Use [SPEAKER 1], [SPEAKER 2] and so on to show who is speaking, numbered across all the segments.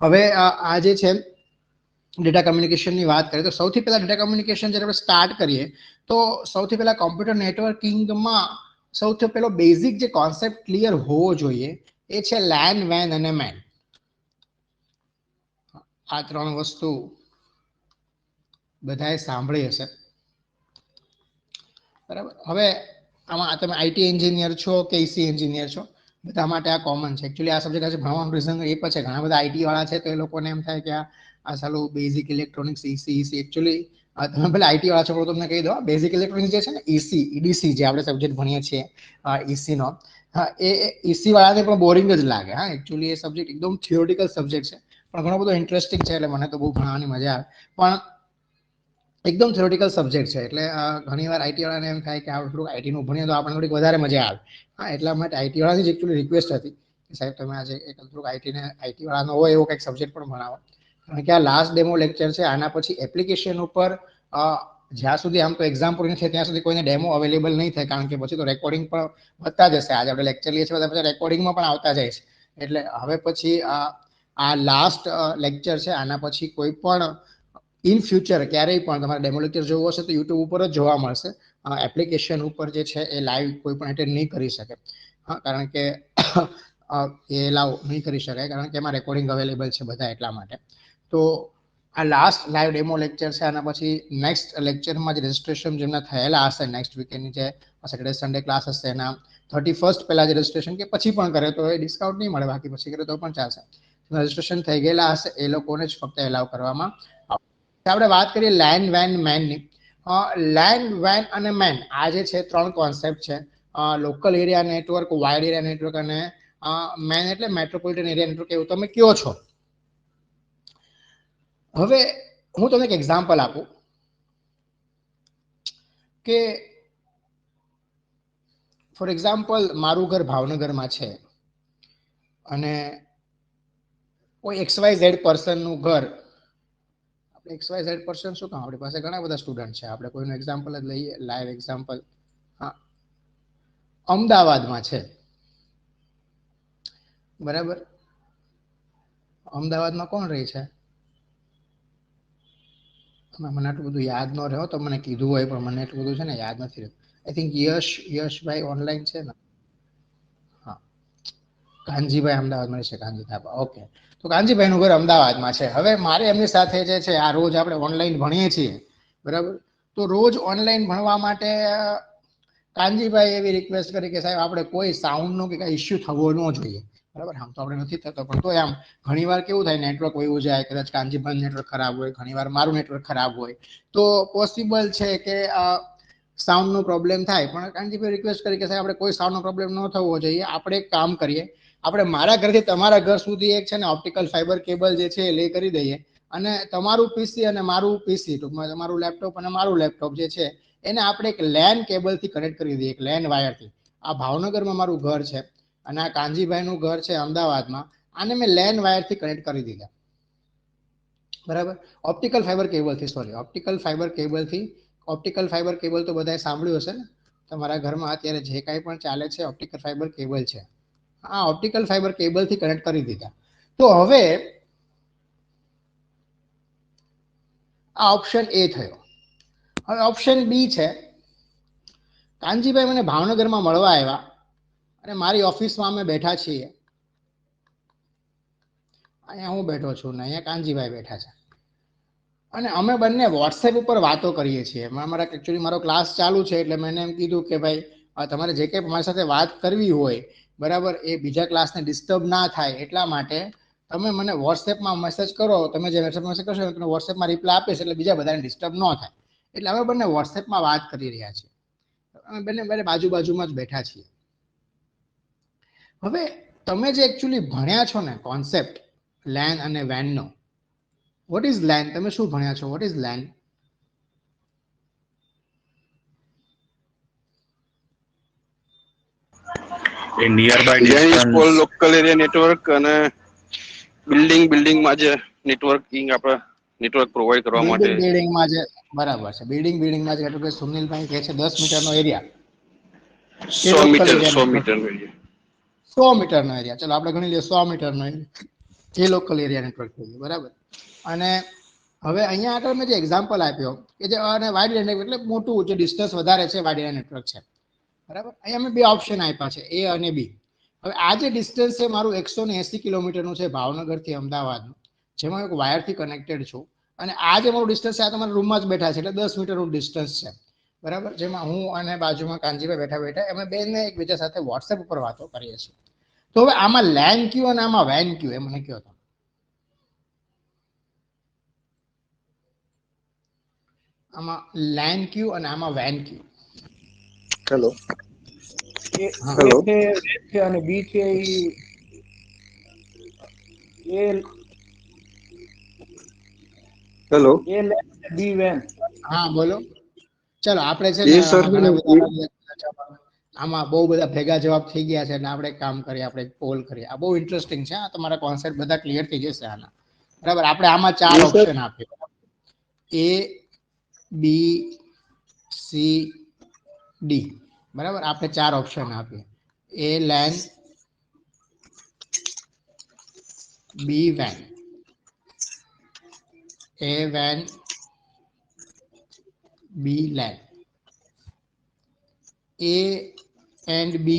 [SPEAKER 1] હવે આ જે છે ડેટા કમ્યુનિકેશનની વાત કરીએ તો સૌથી પહેલા ડેટા કમ્યુનિકેશન જ્યારે આપણે સ્ટાર્ટ કરીએ તો સૌથી પહેલા કોમ્પ્યુટર નેટવર્કિંગમાં સૌથી પહેલો બેઝિક જે કોન્સેપ્ટ ક્લિયર હોવો જોઈએ એ છે લેન વેન અને મેન. આ ત્રણ વસ્તુ બધાએ સાંભળી હશે, બરાબર. હવે આમાં તમે આઈટી એન્જિનિયર છો કે ઈસી એન્જિનિયર છો, બધા માટે આ કોમન છે. એકચ્યુઅલી આ સબ્જેક્ટ આજે ભણવાનું રીઝન એ પણ છે, ઘણા બધા આઈટી વાળા છે તો એ લોકોને એમ થાય કે આ સાલું બેઝિક ઇલેક્ટ્રોનિક્સ ઈસી એકચ્યુઅલી તમે પેલા આઈટી વાળા છો તમને કહી દો, બેઝિક ઇલેક્ટ્રોનિક્સ જે છે ને ઈડીસી જે આપણે સબ્જેક્ટ ભણીએ છીએ ઈસીનો, હા એ ઈસી વાળાને પણ બોરિંગ જ લાગે. હા એકચ્યુઅલી એ સબ્જેક્ટ એકદમ થિયોરિટિકલ સબ્જેક્ટ છે પણ ઘણો બધો ઇન્ટરેસ્ટિંગ છે, એટલે મને તો બહુ ભણવાની મજા આવે, પણ એકદમ થિયોરિટિકલ સબ્જેક્ટ છે. એટલે ઘણીવાર આઈટી વાળાને એમ થાય કે થોડુંક આઈટીનું ભણીએ તો આપણને થોડીક વધારે મજા આવે. હા એટલા માટે આઈટી વાળાની જ એકચ્યુઅલી રિક્વેસ્ટ હતી કે સાહેબ તમે આજે થોડુંક આઈટી વાળાનો હોય એવો કંઈક સબ્જેક્ટ પણ ભણાવો, કારણ કે આ લાસ્ટ ડેમો લેક્ચર છે. આના પછી એપ્લિકેશન ઉપર જ્યાં સુધી આમ તો એક્ઝામ પૂરી નથી ત્યાં સુધી કોઈને ડેમો અવેલેબલ નહીં થાય, કારણ કે પછી તો રેકોર્ડિંગ પણ વધતા જશે. આજે આપણે લેક્ચર લઈએ છીએ પછી રેકોર્ડિંગમાં પણ આવતા જાય છે. એટલે હવે પછી આ લાસ્ટ લેક્ચર છે. આના પછી કોઈ પણ ઇન ફ્યુચર ક્યારેય પણ તમારે ડેમો લેક્ચર જોવું હશે તો યુટ્યુબ ઉપર જ જોવા મળશે. એપ્લિકેશન ઉપર જે છે એ લાઈવ કોઈ પણ એટેન્ડ નહીં કરી શકે, હા કારણ કે એ એલાવ નહીં કરી શકાય, કારણ કે એમાં રેકોર્ડિંગ અવેલેબલ છે બધા, એટલા માટે. તો આ લાસ્ટ લાઈવ ડેમો લેક્ચર છે. આના પછી નેક્સ્ટ લેક્ચરમાં જે રજિસ્ટ્રેશન જેમના થયેલા હશે નેક્સ્ટ વીકેન્ડની જે સેટરડે સન્ડે ક્લાસ હશે એના 31st પહેલા જે રજિસ્ટ્રેશન કે પછી પણ કરે તો એ ડિસ્કાઉન્ટ નહીં મળે, બાકી પછી કરે તો પણ ચાલશે. રજિસ્ટ્રેશન થઈ ગયેલા હશે એ લોકોને જ ફક્ત એલાવ કરવામાં આવશે. આપણે વાત કરીએ લેન વેન મેનની. લેન વેન અને મેન આ જે છે ત્રણ કોન્સેપ્ટ છે. Local area network, wire area network અને મેન એટલે મેટ્રોપોલિટન એરિયા નેટવર્ક, એવું તમે કયો છો. હવે હું તમને એક એક્ઝામ્પલ આપું કે ફોર એક્ઝામ્પલ મારું ઘર ભાવનગરમાં છે અને કોઈ XYZ પર્સનનું ઘર, આપણે XYZ પર્સન શું કામ, આપણી પાસે ઘણા બધા સ્ટુડન્ટ છે, આપણે કોઈનું એક્ઝામ્પલ જ લઈએ, લાઈવ એક્ઝામ્પલ. હા અમદાવાદમાં છે, બરાબર. અમદાવાદમાં કોણ રહે છે, મને આટલું બધું યાદ ન રહ્યો તો મને કીધું હોય, પણ મને એટલું બધું છે ને યાદ નથી રહ્યું. આઈ થિંક યશભાઈ ઓનલાઈન છે ને, હા કાનજીભાઈ અમદાવાદમાં છે, કાનજી થાપા, ઓકે. તો કાનજીભાઈનું ઘર અમદાવાદમાં છે. હવે મારે એમની સાથે જે છે આ રોજ આપણે ઓનલાઈન ભણીએ છીએ, બરાબર. તો રોજ ઓનલાઈન ભણવા માટે કાનજીભાઈ એવી રિક્વેસ્ટ કરી કે સાહેબ આપણે કોઈ સાઉન્ડનો કે કાંઈ ઇસ્યુ થવો ન જોઈએ, બરાબર. આમ તો આપણે નથી થતો પણ તો આમ ઘણીવાર કેવું થાય નેટવર્ક વયું જાય, કદાચ કાનજીભાઈ નેટવર્ક ખરાબ હોય, ઘણીવાર મારું નેટવર્ક ખરાબ હોય, તો પોસિબલ છે કે સાઉન્ડનો પ્રોબ્લેમ થાય. પણ કાનજીભાઈ રિક્વેસ્ટ કરી કે સાહેબ આપણે કોઈ સાઉન્ડનો પ્રોબ્લેમ ન થવો જોઈએ, આપણે એક કામ કરીએ, આપણે મારા ઘરથી તમારા ઘર સુધી એક છે ને ઓપ્ટિકલ ફાઈબર કેબલ જે છે એ લે કરી દઈએ, અને તમારું પીસી અને મારું પીસી, ટૂંકમાં તમારું લેપટોપ અને મારું લેપટોપ જે છે એને આપણે એક લેન કેબલથી કનેક્ટ કરી દઈએ, એક લેન વાયરથી. આ ભાવનગરમાં મારું ઘર છે અને આ કાનજીભાઈનું ઘર છે અમદાવાદમાં, આને મેં લેન વાયરથી કનેક્ટ કરી દીધા, બરાબર. ઓપ્ટિકલ ફાઈબર કેબલથી, સોરી ઓપ્ટિકલ ફાઈબર કેબલથી. ઓપ્ટિકલ ફાઈબર કેબલ તો બધાએ સાંભળ્યું હશે ને, તમારા ઘરમાં અત્યારે જે કાંઈ પણ ચાલે છે ઓપ્ટિકલ ફાઈબર કેબલ છે. આ ઓપ્ટિકલ ફાઈબર કેબલથી કનેક્ટ કરી દીધા. તો હવે આ ઓપ્શન એ થયો. હવે ઓપ્શન બી છે, કાનજીભાઈ મને ભાવનગરમાં મળવા આવ્યા અને મારી ઓફિસમાં અમે બેઠા છીએ, અહીંયા હું બેઠો છું ને અહીંયા કાનજીભાઈ બેઠા છે, અને અમે બંને વોટ્સએપ ઉપર વાતો કરીએ છીએ. એકચ્યુઅલી મારો ક્લાસ ચાલુ છે એટલે મેં એમ કીધું કે ભાઈ તમારે જે કંઈ મારી સાથે વાત કરવી હોય, બરાબર, એ બીજા ક્લાસને ડિસ્ટર્બ ના થાય એટલા માટે તમે મને વોટ્સએપમાં મેસેજ કરો. તમે જે મેસેજ કરશો તમે વોટ્સએપમાં રિપ્લાય આપીશ એટલે બીજા બધાને ડિસ્ટર્બ ન થાય. એટલે અમે બંને વોટ્સએપમાં વાત કરી રહ્યા છીએ, અમે બંને બાજુમાં જ બેઠા છીએ. હવે તમે જે એકચ્યુઅલી ભણ્યા છો ને કોન્સેપ્ટ લેન અને વેનનો, વોટ ઇઝ લેન, તમે શું ભણ્યા છો, what is LAN?
[SPEAKER 2] A near by distance,
[SPEAKER 3] local area network અને બિલ્ડિંગમાં જે નેટવર્કિંગ આપણે નેટવર્ક પ્રોવાઈડ કરવા માટે.
[SPEAKER 1] બિલ્ડિંગમાં જે, બરાબર છે, બિલ્ડિંગમાં જે એટલે કે સુનિલભાઈ કહે છે 10 મીટરનો એરિયા, એ
[SPEAKER 3] 100
[SPEAKER 1] local
[SPEAKER 3] metre
[SPEAKER 1] area
[SPEAKER 3] 100
[SPEAKER 1] network.
[SPEAKER 3] Metre area.
[SPEAKER 1] 100 મીટરનો એરિયા, ચલો આપણે ગણી લઈએ 100 મીટરનો એરિયા. એ લોકલ એરિયા નેટવર્ક થઈ ગયું, બરાબર. અને હવે અહીંયા આગળ મેં જે એક્ઝામ્પલ આપ્યો કે જે અને વાઇડ એરિયા નેટવર્ક એટલે મોટું જે ડિસ્ટન્સ વધારે છે વાઇડ એરિયા નેટવર્ક છે, બરાબર. અહીંયા મેં બે ઓપ્શન આપ્યા છે, એ અને બી. હવે આ જે ડિસ્ટન્સ છે મારું 180 કિલોમીટરનું છે ભાવનગરથી અમદાવાદનું, જેમાં એક વાયરથી કનેક્ટેડ છું. અને આ જે મારું ડિસ્ટન્સ છે આ તમારા રૂમમાં જ બેઠા છે એટલે 10 મીટરનું ડિસ્ટન્સ છે, બરાબર. જેમાં હું અને બાજુમાં કાનજીભાઈ બેઠા અમે બેને એકબીજા સાથે વોટ્સએપ ઉપર વાતો કરીએ છીએ. તો હવે આમાં લેન ક્યુ અને આમાં વેન ક્યુ એ મને કહો તમે. આમાં લેન ક્યુ અને આમાં વેન ક્યુ.
[SPEAKER 4] હેલો
[SPEAKER 1] હેલો
[SPEAKER 4] છે અને બી છે એ
[SPEAKER 3] હેલો
[SPEAKER 4] બી વેન.
[SPEAKER 1] હા બોલો. ચલો આપણે છે
[SPEAKER 3] એ
[SPEAKER 1] ને
[SPEAKER 3] સર
[SPEAKER 1] ઘણા બધા આમાં બહુ બધા ભેગા જવાબ થઈ ગયા છે એટલે આપણે એક કામ કરીએ, આપણે પોલ કરીએ. આ બહુ ઇન્ટરેસ્ટિંગ છે, તમારા કોન્સેપ્ટ બધા ક્લિયર થઈ જશે આના, બરાબર. આપણે આમાં 4 ઓપ્શન આપીએ, એ બી સી ડી, બરાબર. આપણે 4 ઓપ્શન આપીએ, A lane, B van, A van, B lane, A and B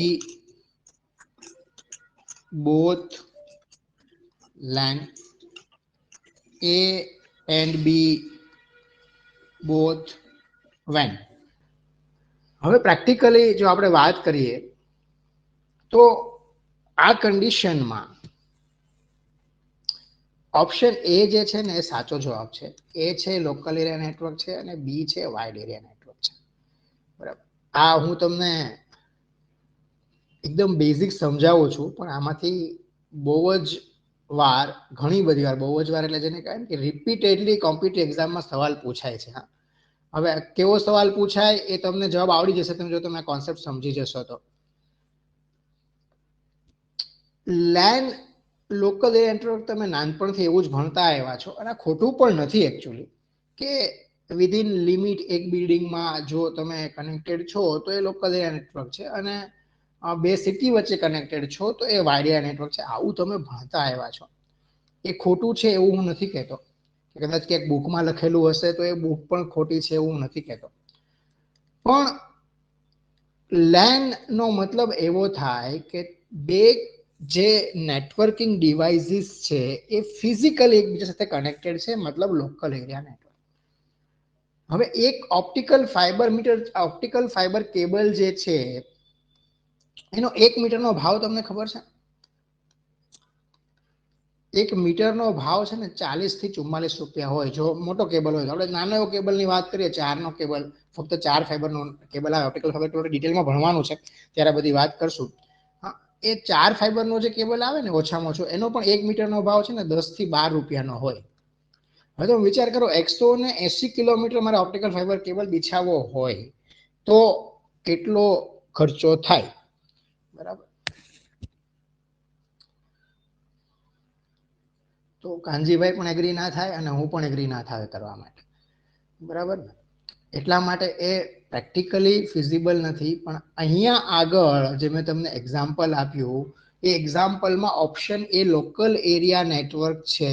[SPEAKER 1] both LAN, A and B both WAN. હવે પ્રેક્ટિકલી જો આપણે વાત કરીએ તો આ કન્ડિશનમાં ઓપ્શન એ જે છે ને એ સાચો જવાબ છે. એ છે લોકલ એરિયા નેટવર્ક છે અને બી છે વાઇડ એરિયા નેટવર્ક છે, બરાબર. આ હું તમને એકદમ બેઝિક સમજાવું છું, પણ આમાંથી બહુ જ વાર, ઘણી બધી વાર, બહુ જ વાર એટલે જેને કહેવાય કે રિપીટેડલી કોમ્પિટિટિવ એક્ઝામમાં સવાલ પૂછાય છે. હા, હવે કેવો સવાલ પૂછાય એ તમને જવાબ આવડી જશે તમે જો તમે કોન્સેપ્ટ સમજી જશો તો. લેન લોકલ એરિયા નેટવર્ક તમે નાનપણથી એવું જ ભણતા આવ્યા છો અને ખોટું પણ નથી એકચ્યુઅલી, કે વિધિન લિમિટ એક બિલ્ડિંગમાં જો તમે કનેક્ટેડ છો તો એ લોકલ એરિયા નેટવર્ક છે, અને બે સિટી વચ્ચે કનેક્ટેડ છો તો એ વાઇડ એરિયા નેટવર્ક છે. આવું તમે ભણતા આવ્યા છો, એ ખોટું છે એવું હું નથી કહેતો. કદાચ ક્યાંક બુકમાં લખેલું હશે તો એ બુક પણ ખોટી છે એવું હું નથી કહેતો. પણ લેન નો મતલબ એવો થાય કે બે જે નેટવર્કિંગ ડિવાઇસીસ છે એ ફિઝિકલી એકબીજા સાથે કનેક્ટેડ છે, મતલબ લોકલ એરિયા નેટવર્ક. હવે એક ઓપ્ટિકલ ફાઈબર કેબલ જે છે એનો 1 મીટરનો ભાવ તમને ખબર છે? 1 મીટરનો ભાવ છે ને 40 થી 44 રૂપિયા હોય જો મોટો કેબલ હોય. આપણે નાનો એવો કેબલની વાત કરીએ, 4 નો કેબલ, ફક્ત 4 ફાઈબરનો કેબલ આવે. ઓપ્ટિકલ ફાઈબર થોડું ડિટેલમાં ભણવાનું છે ત્યારે બધી વાત કરશું. હા, એ 4 ફાઈબરનો જે કેબલ આવે ને ઓછામાં ઓછો એનો પણ 1 મીટરનો ભાવ છે ને 10 થી 12 રૂપિયાનો હોય. હવે તો વિચાર કરો 180 કિલોમીટર મારે ઓપ્ટિકલ ફાઈબર કેબલ બિછાવવો હોય તો કેટલો ખર્ચો થાય, બરાબર. તો કાનજીભાઈ પણ એગ્રી ના થાય અને હું પણ એગ્રી ના થાય કરવા માટે, બરાબર ને. એટલા માટે એ પ્રેક્ટિકલી ફિઝિબલ નથી. પણ અહીંયા આગળ જે મેં તમને એક્ઝામ્પલ આપ્યું એ એક્ઝામ્પલમાં option A local area network છે,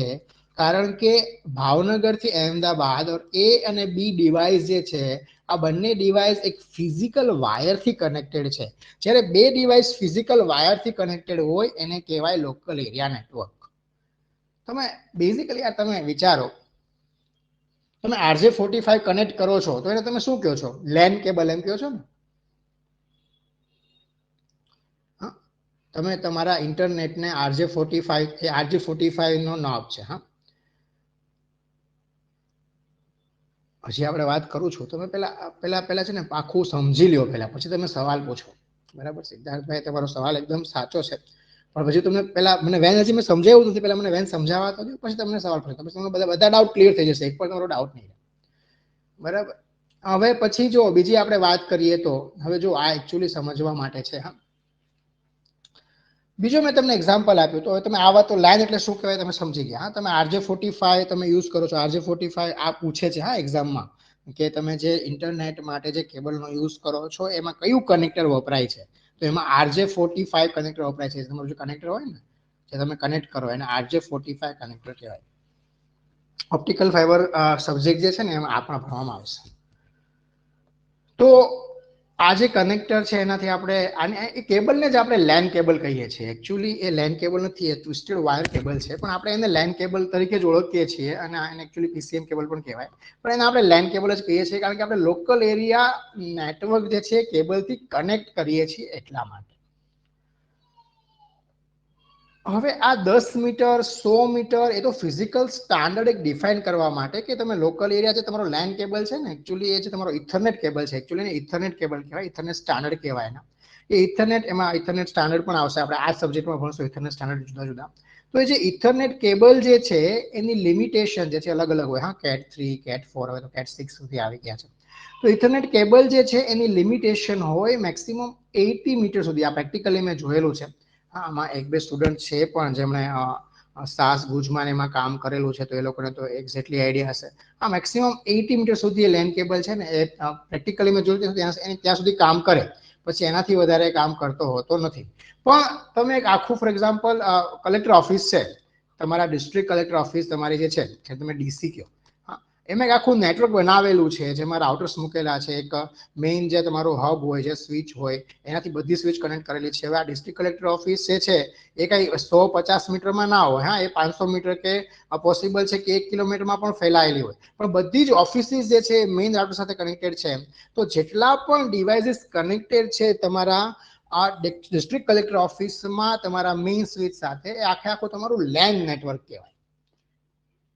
[SPEAKER 1] કારણ કે ભાવનગરથી અહેમદાબાદ એ અને બી ડિવાઇસ જે છે આ બંને ડિવાઇસ એક ફિઝિકલ વાયરથી કનેક્ટેડ છે. જ્યારે બે ડિવાઇસ ફિઝિકલ વાયરથી કનેક્ટેડ હોય એને કહેવાય લોકલ એરિયા નેટવર્ક. તમે બેઝિકલી આ તમે વિચારો, તમે RJ45 કનેક્ટ કરો છો તો એને તમે શું કહો છો? લેન કેબલ એમ કહો છો ને. હા, તમે તમારા ઇન્ટરનેટને RJ45 નો નોબ છે. હા, હજી આપણે વાત કરું છું, તમે પેલા છે ને આખું સમજી લ્યો પેલા, પછી તમે સવાલ પૂછો, બરાબર. સિદ્ધાર્થભાઈ તમારો સવાલ એકદમ સાચો છે, પણ પછી તમને પેલા મને વેન હજી મેં સમજાવ્યું નથી, પેલા મને વેન સમજાવવા તો પછી તમને સવાલ પૂછો, પછી તમને બધા ડાઉટ ક્લિયર થઈ જશે, એક પણ તમારો ડાઉટ નહીં, બરાબર. હવે પછી જો બીજી આપણે વાત કરીએ તો હવે જો આ એકચ્યુઅલી સમજવા માટે છે. હા, બીજો મેં તમને એક્ઝામ્પલ આપ્યું તો હવે તમે આ વાત તો લેન એટલે શું કહેવાય તમે સમજી ગયા. હા, તમે RJ45 તમે યુઝ કરો છો, RJ45 આ પૂછે છે હા એક્ઝામમાં કે તમે જે ઇન્ટરનેટ માટે જે કેબલનો યુઝ કરો છો એમાં કયું કનેક્ટર વપરાય છે, તો એમાં RJ45 કનેક્ટર વપરાય છે. તમારું જે કનેક્ટર હોય ને જે તમે કનેક્ટ કરો એને RJ45 કનેક્ટર કહેવાય. ઓપ્ટિકલ ફાઈબર સબ્જેક્ટ જે છે ને એમાં આ પણ ભણવામાં આવશે. તો આ જે કનેક્ટર છે એનાથી આપણે આને એ કેબલને જ આપણે લેન કેબલ કહીએ છીએ. એકચ્યુઅલી એ લેન કેબલ નથી, એ ટ્વિસ્ટેડ વાયર કેબલ છે, પણ આપણે એને લેન કેબલ તરીકે જ ઓળખીએ છીએ અને એને એકચ્યુઅલી PCM કેબલ પણ કહેવાય, પણ એને આપણે લેન કેબલ જ કહીએ છીએ કારણ કે આપણે લોકલ એરિયા નેટવર્ક જે છે કેબલથી કનેક્ટ કરીએ છીએ એટલા માટે. હવે આ 10 મીટર 100 મીટર એ તો ફિઝિકલ સ્ટાન્ડર્ડ એક ડિફાઇન કરવા માટે કે તમે લોકલ એરિયા છે, તમારો લેન કેબલ છે ને એકચ્યુઅલી એ છે તમારો ઇથરનેટ કેબલ છે, એકચ્યુઅલી ઇથરનેટ કેબલ કહેવાય, ઇથરનેટ સ્ટાન્ડર્ડ કહેવાય ને એ ઇથરનેટ, એમાં ઇથરનેટ સ્ટાન્ડર્ડ પણ આવશે, આપણે આ સબ્જેક્ટમાં ભણશું ઇથરનેટ સ્ટાન્ડર્ડ જુદા જુદા. તો એ જે ઇથરનેટ કેબલ જે છે એની લિમિટેશન જે છે અલગ અલગ હોય. હા, CAT 3 CAT 4 હવે તો CAT 6 સુધી આવી ગયા છે. તો ઇથરનેટ કેબલ જે છે એની લિમિટેશન હોય મેક્સિમમ 80 મીટર સુધી. આ પ્રેક્ટિકલી મેં જોયેલું છે. હા, આમાં એક બે સ્ટુડન્ટ છે પણ જેમણે SAS ભુજમાં એમાં કામ કરેલું છે, તો એ લોકોને તો એક્ઝેક્ટલી આઈડિયા હશે. હા, મેક્સિમમ 80 મીટર સુધી એ લેન કેબલ છે ને એ પ્રેક્ટિકલી મેં જોયું ત્યાં સુધી કામ કરે, પછી એનાથી વધારે કામ કરતો હોતો નથી. પણ તમે એક આખું ફોર એક્ઝામ્પલ કલેક્ટર ઓફિસ છે, તમારા ડિસ્ટ્રિક્ટ કલેક્ટર ઓફિસ તમારી જે છે તમે DC કહો, હા, એમાં એક આખું નેટવર્ક બનાવેલું છે જેમાં રાઉટર્સ મૂકેલા છે. એક મેઇન જે તમારું હબ હોય, જે સ્વિચ હોય, એનાથી બધી સ્વિચ કનેક્ટ કરેલી છે. હવે આ ડિસ્ટ્રિક્ટ કલેક્ટર ઓફિસ જે છે એ કઈ 150 મીટરમાં ના હોય. હા, એ 500 મીટર કે પોસિબલ છે કે 1 કિલોમીટરમાં પણ ફેલાયેલી હોય, પણ બધી જ ઓફિસીસ જે છે મેઇન રાઉટર સાથે કનેક્ટેડ છે. તો જેટલા પણ ડિવાઇસીસ કનેક્ટેડ છે તમારા આ ડિસ્ટ્રિક્ટ કલેક્ટર ઓફિસમાં તમારા મેઇન સ્વિચ સાથે, એ આખે આખું તમારું લેન નેટવર્ક કહેવાય.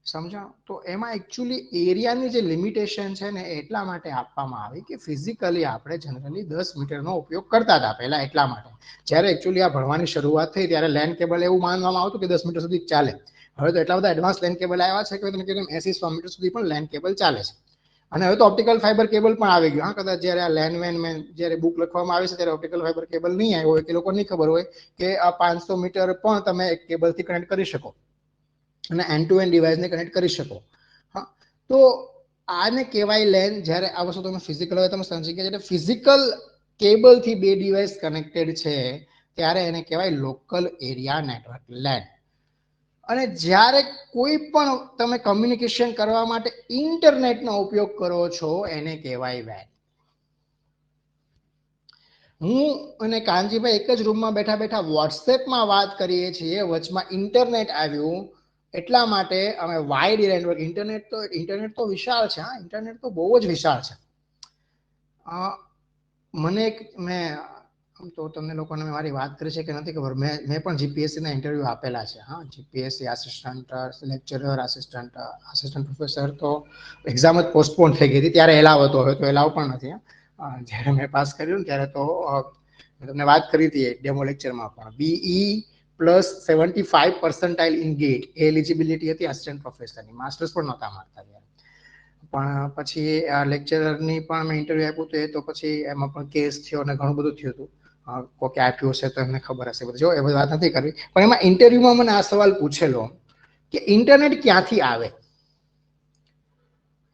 [SPEAKER 1] સમજાણો? તો એમાં એકચ્યુઅલી એરિયાની જે લિમિટેશન છે ને એટલા માટે આપવામાં આવી કે ફિઝિકલી આપણે જનરલી 10 મીટરનો ઉપયોગ કરતા હતા પહેલા, એટલા માટે. જ્યારે એકચ્યુઅલી આ ભણવાની શરૂઆત થઈ ત્યારે લેન કેબલ એવું માનવામાં આવતું કે 10 મીટર સુધી ચાલે. હવે તો એટલા બધા એડવાન્સ લેન કેબલ આવ્યા છે કે તમે કીધું 80-100 મીટર સુધી પણ લેન કેબલ ચાલે છે. અને હવે તો ઓપ્ટિકલ ફાઈબર કેબલ પણ આવી ગયું. હા, કદાચ જ્યારે આ લેન વેન મેન જ્યારે બુક લખવામાં આવે છે ત્યારે ઓપ્ટિકલ ફાઈબર કેબલ નહીં આવ્યો હોય કે લોકો નહીં ખબર હોય કે આ 500 મીટર પણ તમે એક કેબલથી કનેક્ટ કરી શકો અને એન્ડ ટુ એન્ડ ડિવાઇસને કનેક્ટ કરી શકો. હા, તો આને કહેવાય લેન. જ્યારે આ વસ્તુ તમે ફિઝિકલ હોય તમે સમજી ગયા, જ્યારે ફિઝિકલ કેબલથી બે ડિવાઇસ કનેક્ટેડ છે ત્યારે એને કહેવાય લોકલ એરિયા નેટવર્ક, લેન. અને જ્યારે કોઈ પણ તમે કમ્યુનિકેશન કરવા માટે ઇન્ટરનેટનો ઉપયોગ કરો છો એને કહેવાય વેન. હું અને કાનજીભાઈ એક જ રૂમમાં બેઠા બેઠા વોટ્સએપમાં વાત કરીએ છીએ, વચમાં ઇન્ટરનેટ આવ્યું એટલા માટે અમે વાઇડ એરિયા નેટવર્ક, ઇન્ટરનેટ તો વિશાળ છે. હા, ઇન્ટરનેટ તો બહુ જ વિશાળ છે. મને મેં તો તમને લોકોને મારી વાત કરી છે કે નથી ખબર, મેં પણ GPSCના ઇન્ટરવ્યૂ આપેલા છે. હા, GPSC assistant lecturer, assistant professor, તો એક્ઝામ જ પોસ્ટપોન થઈ ગઈ હતી. ત્યારે એલાવ હતો, હવે તો એલાવ પણ નથી. જ્યારે મેં પાસ કર્યું ને ત્યારે તો મેં તમને વાત કરી હતી ડેમો લેક્ચરમાં પણ, BE+75% ઇન ગેટ એ એલિજિબિલિટી હતી આસિસ્ટન્ટ પ્રોફેસરની. માસ્ટર્સ પણ નહોતા મારતા ત્યારે. પણ પછી આ લેક્ચરની પણ મેં ઇન્ટરવ્યુ આપ્યું હતું, તો પછી એમાં પણ કેસ થયો અને ઘણું બધું થયું હતું. કોકે આપ્યું હશે તો એમને ખબર હશે બધું. જો એ બધી વાત નથી કરવી, પણ એમાં ઇન્ટરવ્યુમાં મને આ સવાલ પૂછેલો કે ઇન્ટરનેટ ક્યાંથી આવે.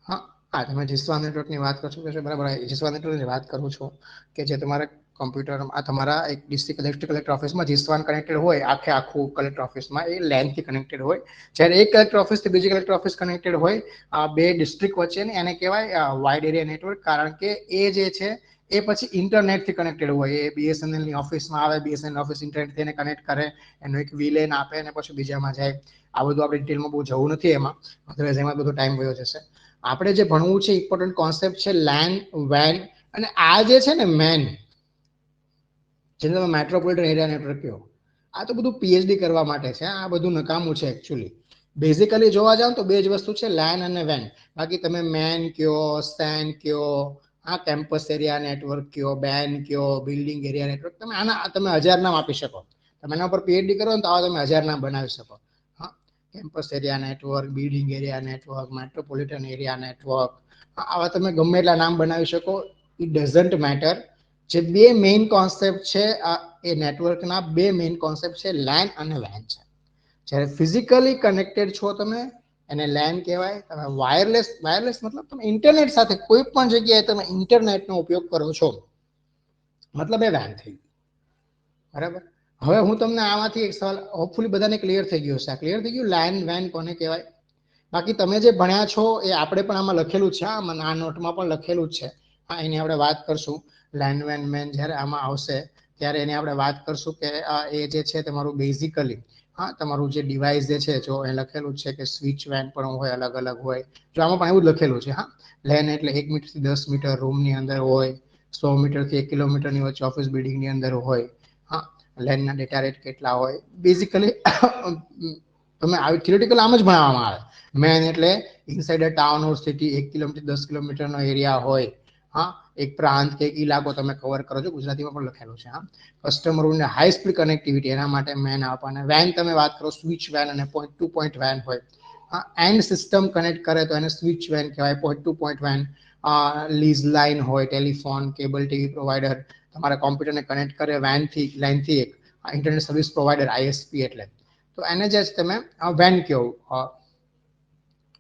[SPEAKER 1] હા, તમે જિસ્વાન નેટવર્કની વાત કરશો કે બરાબર, જિસ્વાન નેટવર્કની વાત કરું છું કે જે તમારા કમ્પ્યુટરમાં તમારા એક ડિસ્ટ્રિક્ટ કલેક્ટર ઓફિસમાં જિસ્વાન કનેક્ટેડ હોય, આખું કલેક્ટર ઓફિસમાં એ લેનથી કનેક્ટેડ હોય. જ્યારે એક કલેક્ટર ઓફિસથી બીજી કલેક્ટર ઓફિસ કનેક્ટેડ હોય, આ બે ડિસ્ટ્રિક્ટ વચ્ચેની, એને કહેવાય વાઇડ એરિયા નેટવર્ક. કારણ કે એ જે છે એ પછી ઇન્ટરનેટથી કનેક્ટેડ હોય. એ BSNLની ઓફિસમાં આવે, BSNL ઓફિસ ઇન્ટરનેટથી એને કનેક્ટ કરે, એનો એક VLAN આપે અને પછી બીજામાં જાય. આ બધું આપણે ડિટેલમાં બહુ જવું નથી એમાં, અદરવાઇઝ એમાં બધો ટાઈમ વયો જશે. આપણે જે ભણવું છે ઇમ્પોર્ટન્ટ કોન્સેપ્ટ છે લેન, વેન, અને આ જે છે ને મેન, જેને તમે મેટ્રોપોલિટન એરિયા નેટવર્ક કહો, આ તો બધું PhD કરવા માટે છે. આ બધું નકામું છે એકચ્યુઅલી. બેઝિકલી જોવા જાવ તો બે જ વસ્તુ છે, લેન અને વેન. બાકી તમે મેન કયો, સ્ટેન કયો, આ કેમ્પસ એરિયા નેટવર્ક કયો, બેન કયો, બિલ્ડિંગ એરિયા નેટવર્ક, તમે આના તમે 1000 નામ આપી શકો. તમે એના પર PhD કરો ને તો આવા તમે 1000 નામ બનાવી શકો. હા, campus area network, building area network, metropolitan area network, આવા તમે ગમે એટલા નામ બનાવી શકો. It doesn't matter. જે બે મેઇન કોન્સેપ્ટ છે એ નેટવર્કના, બે મેઇન કોન્સેપ્ટ છે લેન અને વેન છે. જ્યારે ફિઝિકલી કનેક્ટેડ છો તમે એને લેન કહેવાય. તમે વાયરલેસ મતલબ તમે ઇન્ટરનેટ સાથે કોઈ પણ જગ્યાએ તમે ઇન્ટરનેટનો ઉપયોગ કરો છો, મતલબ એ વેન થઈ. બરાબર. હવે હું તમને આમાંથી એક સવાલ હોપફુલી બધાને ક્લિયર થઈ ગયો હશે. ક્લિયર થઈ ગયું લેન વેન કોને કહેવાય? બાકી તમે જે ભણ્યા છો એ આપણે પણ આમાં લખેલું છે, આ નોટમાં પણ લખેલું જ છે. હા, એની આપણે વાત કરશું. લેન વેન મેન જ્યારે આમાં આવશે ત્યારે એની આપણે વાત કરશું કે એ જે છે તમારું બેઝિકલી હા તમારું જે ડિવાઇસ જે છે જો એ લખેલું છે કે સ્વિચ વેન પણ હોય, અલગ અલગ હોય. જો આમાં પણ એવું જ લખેલું છે. હા, લેન એટલે 1 મીટરથી 10 મીટર રૂમની અંદર હોય, 100 મીટરથી 1 કિલોમીટરની વચ્ચે ઓફિસ બિલ્ડિંગની અંદર હોય. હા, લેનના ડેટા રેટ કેટલા હોય બેઝિકલી તમે આવી થિયોરિટિકલ આમ જ ભણાવવામાં આવે. મેન એટલે ઇનસાઇડ અ ટાઉન ઓર સિટી 1 કિલોમીટર 10 કિલોમીટરનો એરિયા હોય. હા, એક પ્રાંત કે ઇલાકો તમે કવર કરો છો, ગુજરાતીમાં પણ લખેલું છે. હા, કસ્ટમરોને હાઈ સ્પીડ કનેક્ટિવિટી એના માટે મેન આપવાના. વેન તમે વાત કરો સ્વિચ વેન અને પોઈન્ટ ટુ પોઈન્ટ વેન હોય. હા, એન્ડ સિસ્ટમ કનેક્ટ કરે તો એને સ્વિચ વેન કહેવાય. પોઈન્ટ ટુ પોઈન્ટ વેન લીઝ લાઇન હોય, ટેલિફોન કેબલ ટીવી પ્રોવાઈડર તમારા કોમ્પ્યુટરને કનેક્ટ કરે વેનથી લાઇનથી એક ઇન્ટરનેટ સર્વિસ પ્રોવાઈડર ISP એટલે તો એને જે તમે વેન કહો,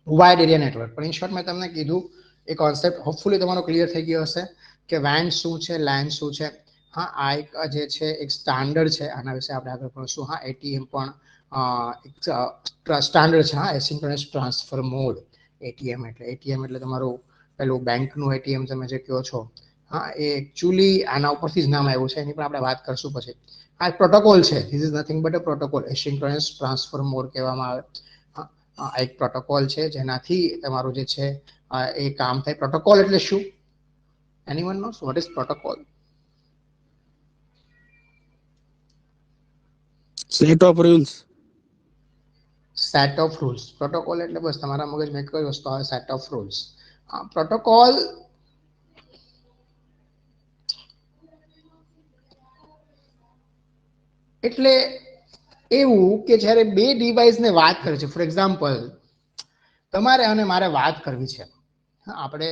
[SPEAKER 1] વાઇડ એરિયા નેટવર્ક. પણ ઇન શોર્ટ મેં તમને કીધું એ કોન્સેપ્ટ હોપફુલી તમારો ક્લિયર થઈ ગયો હશે કે વેન શું છે, લેન શું છે. હા, આ એક જે છે એક સ્ટાન્ડર્ડ છે, આના વિશે આપણે આગળ ભણશું. હા, ATM પણ એક સ્ટાન્ડર્ડ છે. હા, એસિન્ક્રોનસ ટ્રાન્સફર મોડ. ATM એટલે તમારું પેલું બેંકનું ATM તમે જે કહો છો. હા, એ એકચ્યુઅલી આના ઉપરથી જ નામ આવ્યું છે, એની પણ આપણે વાત કરશું પછી. આ પ્રોટોકોલ છે. This is nothing but a protocol. Asynchronous transfer mode કહેવામાં આવે. આ એક પ્રોટોકોલ છે જેનાથી તમારું જે છે એ કામ થાય. પ્રોટોકોલ એટલે શું? Anyone knows what is protocol?
[SPEAKER 5] Set of rules.
[SPEAKER 1] Set of rules. Protocol એટલે બસ તમારા મગજમાં એક જ વસ્તુ આવે, સેટ ઓફ રૂલ્સ. પ્રોટોકોલ એટલે એવું કે જ્યારે બે ડિવાઇસને વાત કરે છે, ફોર એક્ઝામ્પલ તમારે અને મારે વાત કરવી છે. આપણે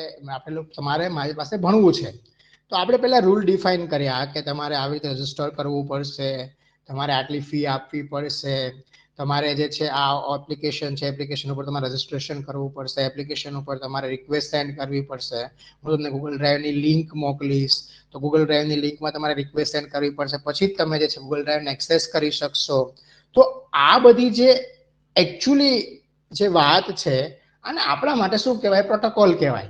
[SPEAKER 1] તમારે મારી પાસે ભણવું છે તો આપણે પહેલા રૂલ ડિફાઇન કર્યા કે તમારે આવી રીતે રજીસ્ટર કરવું પડશે, તમારે આટલી ફી આપવી પડશે, તમારે જે છે આ એપ્લિકેશન છે, એપ્લિકેશન ઉપર તમારે રજીસ્ટ્રેશન કરવું પડશે, એપ્લિકેશન ઉપર તમારે રિક્વેસ્ટ સેન્ડ કરવી પડશે. હું તમને ગૂગલ ડ્રાઈવની લિંક મોકલીશ તો ગૂગલ ડ્રાઈવની લિંકમાં તમારે રિક્વેસ્ટ સેન્ડ કરવી પડશે, પછી જ તમે જે છે ગૂગલ ડ્રાઈવને એક્સેસ કરી શકશો. તો આ બધી જે એકચ્યુઅલી જે વાત છે અને આપણા માટે શું કહેવાય? પ્રોટોકોલ કહેવાય.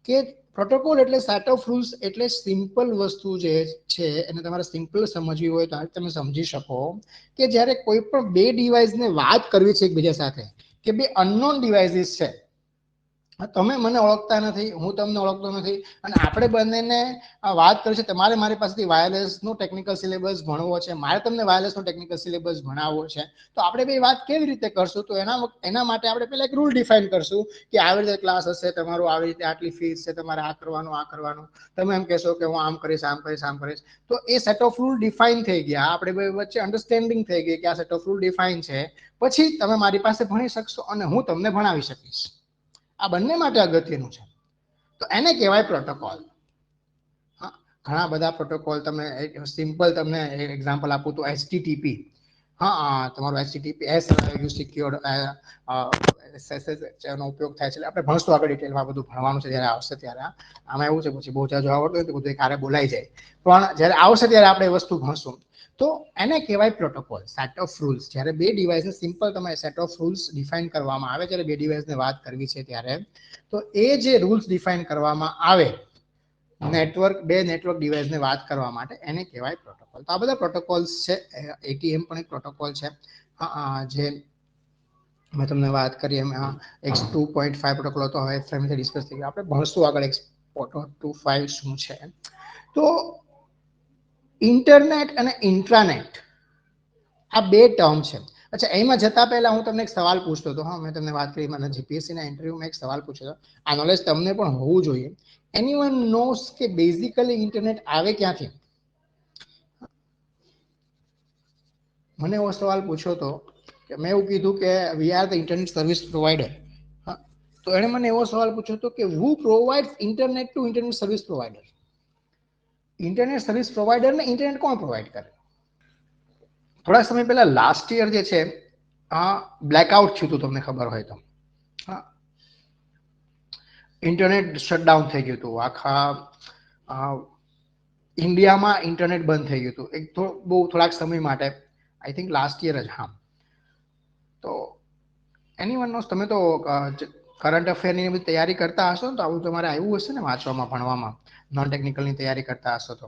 [SPEAKER 1] કે પ્રોટોકોલ એટલે સેટ ઓફ રૂલ્સ. એટલે સિમ્પલ વસ્તુ જે છે એને તમારે સિમ્પલ સમજવી હોય તો આ તમે સમજી શકો કે જ્યારે કોઈ પણ બે ડિવાઇસને વાત કરવી છે એકબીજા સાથે, કે બે અનનોન ડિવાઇસીસ છે, તમે મને ઓળખતા નથી, હું તમને ઓળખતો નથી, અને આપણે બંનેને વાત કરી છે. તમારે મારી પાસેથી વાયરલેસનો ટેકનિકલ સિલેબસ ભણવો છે, મારે તમને વાયરલેસનો ટેકનિકલ સિલેબસ ભણાવવો છે, તો આપણે બે વાત કેવી રીતે કરશું? તો એના માટે આપણે પહેલા એક રૂલ ડિફાઇન કરશું કે આવી રીતે ક્લાસ હશે, તમારું આવી રીતે આટલી ફીસ છે, તમારે આ કરવાનું. તમે એમ કહેશો કે હું આમ કરીશ. તો એ સેટ ઓફ રૂલ ડિફાઇન થઈ ગયા. આપણે બે વચ્ચે અન્ડરસ્ટેન્ડિંગ થઈ ગઈ કે આ સેટ ઓફ રૂલ ડિફાઇન છે. પછી તમે મારી પાસે ભણી શકશો અને હું તમને ભણાવી શકીશ. આ બંને માટે અગત્યનું છે. તો એને કહેવાય પ્રોટોકોલ. હા, ઘણા બધા પ્રોટોકોલ. તમે સિમ્પલ તમને એક્ઝામ્પલ આપું તો HTTP. હા, તમારો HTTP સિક્યોર્ડ નો ઉપયોગ થાય છે. આપણે ભણશું આગળ ડિટેલમાં, બધું ભણવાનું છે જ્યારે આવશે ત્યારે. આમાં એવું છે પછી બહુ જાજુ આવડતું હોય તો બધું કારે બોલાઈ જાય, પણ જ્યારે આવશે ત્યારે આપણે એ વસ્તુ ભણશું. તો એને કહેવાય પ્રોટોકોલ, સેટ ઓફ રૂલ્સ. જ્યારે બે ડિવાઇસને સિમ્પલ તમે સેટ ઓફ રૂલ્સ ડિફાઇન કરવામાં આવે, જ્યારે બે ડિવાઇસને વાત કરવી છે ત્યારે, તો એ જે રૂલ્સ ડિફાઇન કરવામાં આવે બે નેટવર્ક ડિવાઇસને વાત કરવા માટે, એને કહેવાય પ્રોટોકોલ. તો આ બધા પ્રોટોકોલ્સ છે. ATM પણ એક પ્રોટોકોલ છે. જે મેં તમને વાત કરી એમ X2.5 પ્રોટોકોલ હતો. હવે ફેમિલી ડિસ્કસ થઈ ગયો. આપણે ભણશું આગળ X2.5 શું છે. તો ઇન્ટરનેટ અને ઇન્ટ્રાનેટ આ બે ટર્મ છે. અચ્છા, એમાં જતા પહેલા હું તમને એક સવાલ પૂછતો હતો. હા, મેં તમને વાત કરી મને GPSC ના ઇન્ટરવ્યુમાં એક સવાલ પૂછ્યો હતો. આ નોલેજ તમને પણ હોવું જોઈએ. એનીવન નોઝ કે બેઝિકલી ઇન્ટરનેટ આવે ક્યાંથી? મને એવો સવાલ પૂછ્યો હતો કે મેં એવું કીધું કે we are the internet service provider. હા, તો એણે મને એવો સવાલ પૂછ્યો હતો કે who provides internet to internet service provider? Internet service provider ને ઇન્ટરનેટ કોણ પ્રોવાઈડ કરે? થોડા સમય પહેલા લાસ્ટ યર જે છે બ્લેકઆઉટ થયું હતું, તમને ખબર હોય તો. હા, ઇન્ટરનેટ શટડાઉન થઈ ગયું હતું. આખા ઇન્ડિયામાં ઇન્ટરનેટ બંધ થઈ ગયું હતું એક બહુ થોડાક સમય માટે, આઈ થિંક લાસ્ટ યર જ. હા, તો એનીવન નોઝ, તમે તો કરંટ અફેરની બધી તૈયારી કરતા હશો ને, તો આવું તમારે આવ્યું હશે ને વાંચવામાં, ભણવામાં, નોન ટેકનિકલની તૈયારી કરતા હશો તો.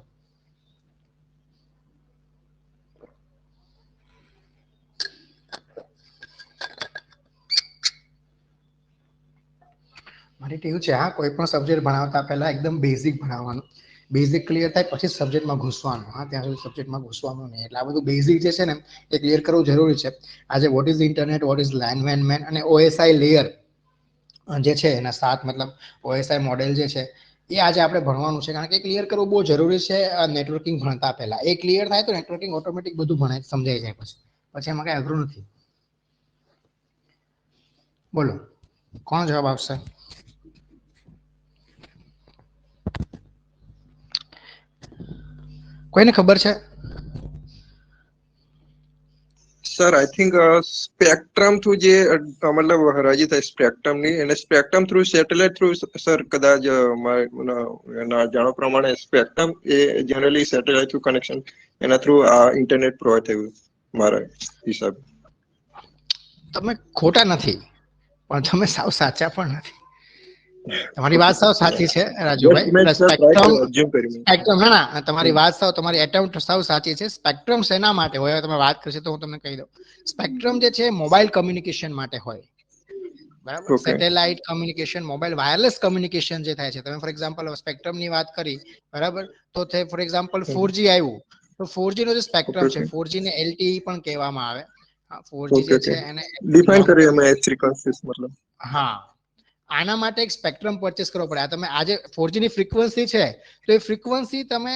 [SPEAKER 1] મારી ટેવ છે હા, કોઈ પણ સબ્જેક્ટ ભણાવતા પહેલા એકદમ બેઝિક ભણાવવાનું, બેઝિક ક્લિયર થાય પછી સબ્જેક્ટમાં ઘૂસવાનું. હા, ત્યાં સુધી સબ્જેક્ટમાં ઘૂસવાનું નહીં. એટલે આ બધું બેઝિક જે છે ને એ ક્લિયર કરવું જરૂરી છે. આજે what is internet, what is LAN MAN અને ઓએસઆઈ લેયર જે છે એના 7 મતલબ ઓએસઆઈ મોડેલ જે છે એ આજે આપણે ભણવાનું છે, કારણ કે ક્લિયર કરવું બહુ જરૂરી છે. નેટવર્કિંગ ભણતા પહેલા એ ક્લિયર થાય તો નેટવર્કિંગ ઓટોમેટિક બધું ભણાય સમજાઈ જાય. પછી એમાં કઈ અઘરું નથી. બોલો, કોણ જવાબ આપશે? કોઈને ખબર છે?
[SPEAKER 5] Sir I think spectrum through જે મતલબ હરાજી થાય સ્પેક્ટ્રમ ની, અને spectrum through satellite through sir કદાચ જાણો પ્રમાણે સ્પેક્ટ્રમ એ જનરલી સેટેલાઇટ થ્રુ કનેક્શન એના થ્રુ આ ઇન્ટરનેટ પ્રોવાઈડ થયું મારા હિસાબે.
[SPEAKER 1] તમે ખોટા નથી, પણ તમે સાવ સાચા પણ નથી. તમારી વાત સાવ સાચી છે રાજુભાઈ. સ્પેક્ટ્રમ ના, તમારી વાત સાવ, તમારી એટેમ્પ્ટ સાવ સાચી છે. સ્પેક્ટ્રમ શેના માટે હોય તમે વાત કરશો તો હું તમને કહી દઉં. સ્પેક્ટ્રમ જે છે મોબાઈલ કમ્યુનિકેશન માટે હોય, બરાબર. Satellite communication, mobile wireless communication જે થાય છે, તમે ફોર એક્ઝામ્પલ સ્પેક્ટ્રમ ની વાત કરી, બરાબર, તો ફોર એક્ઝામ્પલ 4G આવ્યું તો 4G નો જે સ્પેક્ટ્રમ છે, 4G ને LTE પણ કહેવામાં આવે. 4G જે છે એને
[SPEAKER 5] ડિફાઇન કરીએ અમે ફ્રીક્વન્સીઝ મતલબ.
[SPEAKER 1] હા, આના માટે એક સ્પેક્ટ્રમ પરચેસ કરવો પડે. તમે આજે 4G ની ફ્રીક્વન્સી છે તો એ ફ્રીક્વન્સી તમે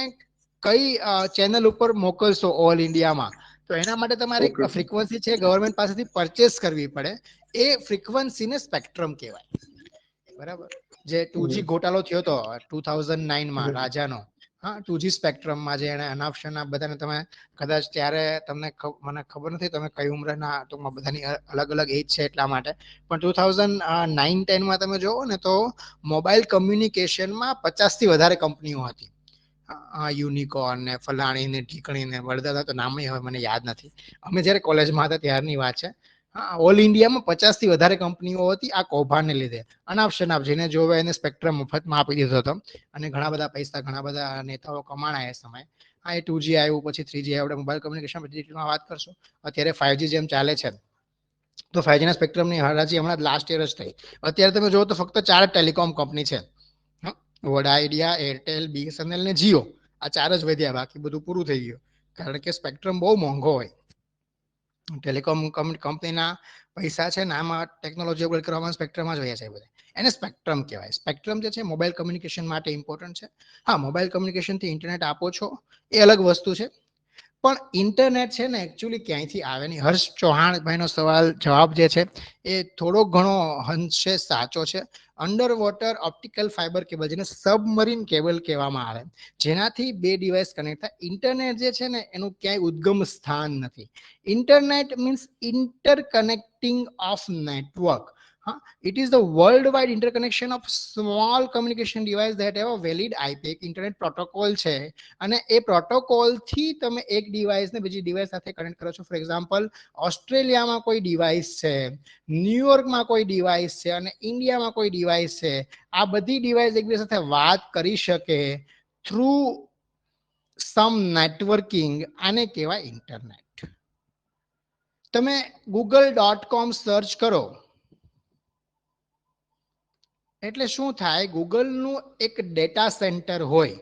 [SPEAKER 1] કઈ ચેનલ ઉપર મોકલશો ઓલ ઇન્ડિયામાં, તો એના માટે તમારે ફ્રીક્વન્સી છે ગવર્મેન્ટ પાસેથી પરચેસ કરવી પડે. એ ફ્રીક્વન્સીને સ્પેક્ટ્રમ કહેવાય, બરાબર. જે 2G ઘોટાળો થયો હતો 2009માં રાજાનો, હા, 2G સ્પેક્ટ્રમમાં જે એને અનાપ્શનના બધાને, તમે કદાચ ત્યારે તમને મને ખબર નથી તમે કઈ ઉંમરના, ટૂંકમાં બધાની અલગ અલગ એજ છે એટલા માટે, પણ 2009-10માં તમે જોવો ને તો મોબાઈલ કમ્યુનિકેશનમાં 50 થી વધારે કંપનીઓ હતી. યુનિકોર્ન ને ફલાણી ને ઠીકણી ને વડદાદા તો નામ હવે મને યાદ નથી. અમે જયારે કોલેજમાં હતા ત્યારની વાત છે. હા, ઓલ ઇન્ડિયામાં 50 થી વધારે કંપનીઓ હતી આ કૌભાંડને લીધે. અનાપ શનાપ જેને જોવે એને સ્પેક્ટ્રમ મફતમાં આપી દીધો હતો, અને ઘણા બધા પૈસા ઘણા બધા નેતાઓ કમાણા એ સમયે. હા, એ 2G આવ્યું, પછી 3G આવ્યું, મોબાઈલ કમ્યુનિકેશન ડિટેલમાં વાત કરશું. અત્યારે 5G જેમ ચાલે છે, તો 5G ના સ્પેક્ટ્રમની હરાજી હમણાં લાસ્ટ યર જ થઈ. અત્યારે તમે જોવો તો ફક્ત 4 ટેલિકોમ કંપની છે, વોડા આઈડિયા, એરટેલ, BSNL ને જીઓ. આ 4 જ વધ્યા, બાકી બધું પૂરું થઈ ગયું, કારણ કે સ્પેક્ટ્રમ બહુ મોંઘો હોય. ટેલિકોમ કંપનીના પૈસા છે ને આમાં ટેકનોલોજી અપગ્રેડ કરવામાં સ્પેક્ટ્રમમાં જ વયા છે બધા. એને સ્પેક્ટ્રમ કહેવાય. સ્પેક્ટ્રમ જે છે મોબાઈલ કમ્યુનિકેશન માટે ઇમ્પોર્ટન્ટ છે. હા, મોબાઈલ કમ્યુનિકેશનથી ઇન્ટરનેટ આપો છો એ અલગ વસ્તુ છે, પણ ઇન્ટરનેટ છે ને એકચ્યુઅલી ક્યાંયથી આવે નહીં. હર્ષ ચૌહાણ ભાઈનો સવાલ જવાબ જે છે એ થોડો ઘણો અંશે સાચો છે. Under water optical fibre cable, જેને સબમરીન કેબલ કહેવામાં આવે, જેનાથી 2 ડિવાઇસ કનેક્ટ થાય. ઇન્ટરનેટ જે છે ને એનું ક્યાંય ઉદ્ગમ સ્થાન નથી. Internet means interconnecting of network. It is the worldwide interconnection of small communication device that have a valid IP. Internet protocol છે, અને એ પ્રોટોકોલ થી તમે એક ડિવાઇસને બીજી ડિવાઇસ સાથે કનેક્ટ કરો છો. ફોર એક્ઝામ્પલ, ઓસ્ટ્રેલિયામાં કોઈ ડિવાઇસ છે, ન્યુયોર્કમાં કોઈ ડિવાઇસ છે, અને ઇન્ડિયામાં કોઈ ડિવાઇસ છે. આ બધી ડિવાઇસ એકબીજા સાથે વાત કરી શકે થ્રુ સમ નેટવર્કિંગ. આને કહેવાય ઇન્ટરનેટ. તમે google.com સર્ચ કરો એટલે શું થાય? ગૂગલનું એક ડેટા સેન્ટર હોય.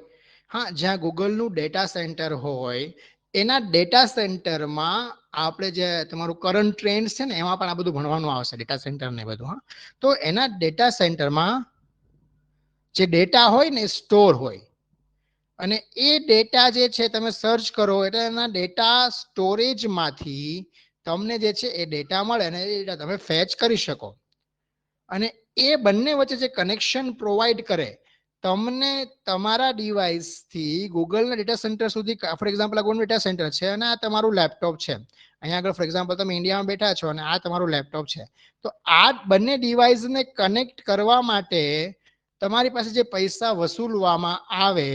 [SPEAKER 1] હા, જ્યાં ગૂગલનું ડેટા સેન્ટર હોય એના ડેટા સેન્ટરમાં આપણે જે તમારું કરંટ ટ્રેન્ડ છે ને એમાં પણ આ બધું ભણવાનું આવશે, ડેટા સેન્ટર ને બધું. હા, તો એના ડેટા સેન્ટરમાં જે ડેટા હોય ને સ્ટોર હોય, અને એ ડેટા જે છે તમે સર્ચ કરો એટલે એના ડેટા સ્ટોરેજમાંથી તમને જે છે એ ડેટા મળે, અને એ ડેટા તમે ફેચ કરી શકો. અને એ બંને વચ્ચે જે કનેક્શન પ્રોવાઈડ કરે તમને તમારા ડિવાઇસથી ગૂગલના ડેટા સેન્ટર સુધી. ફોર એક્ઝામ્પલ, આ ગૂગલનું ડેટા સેન્ટર છે અને આ તમારું લેપટોપ છે. અહીંયા આગળ ફોર એક્ઝામ્પલ તમે ઇન્ડિયામાં બેઠા છો અને આ તમારું લેપટોપ છે, તો આ બંને ડિવાઇસને કનેક્ટ કરવા માટે તમારી પાસે જે પૈસા વસૂલવામાં આવે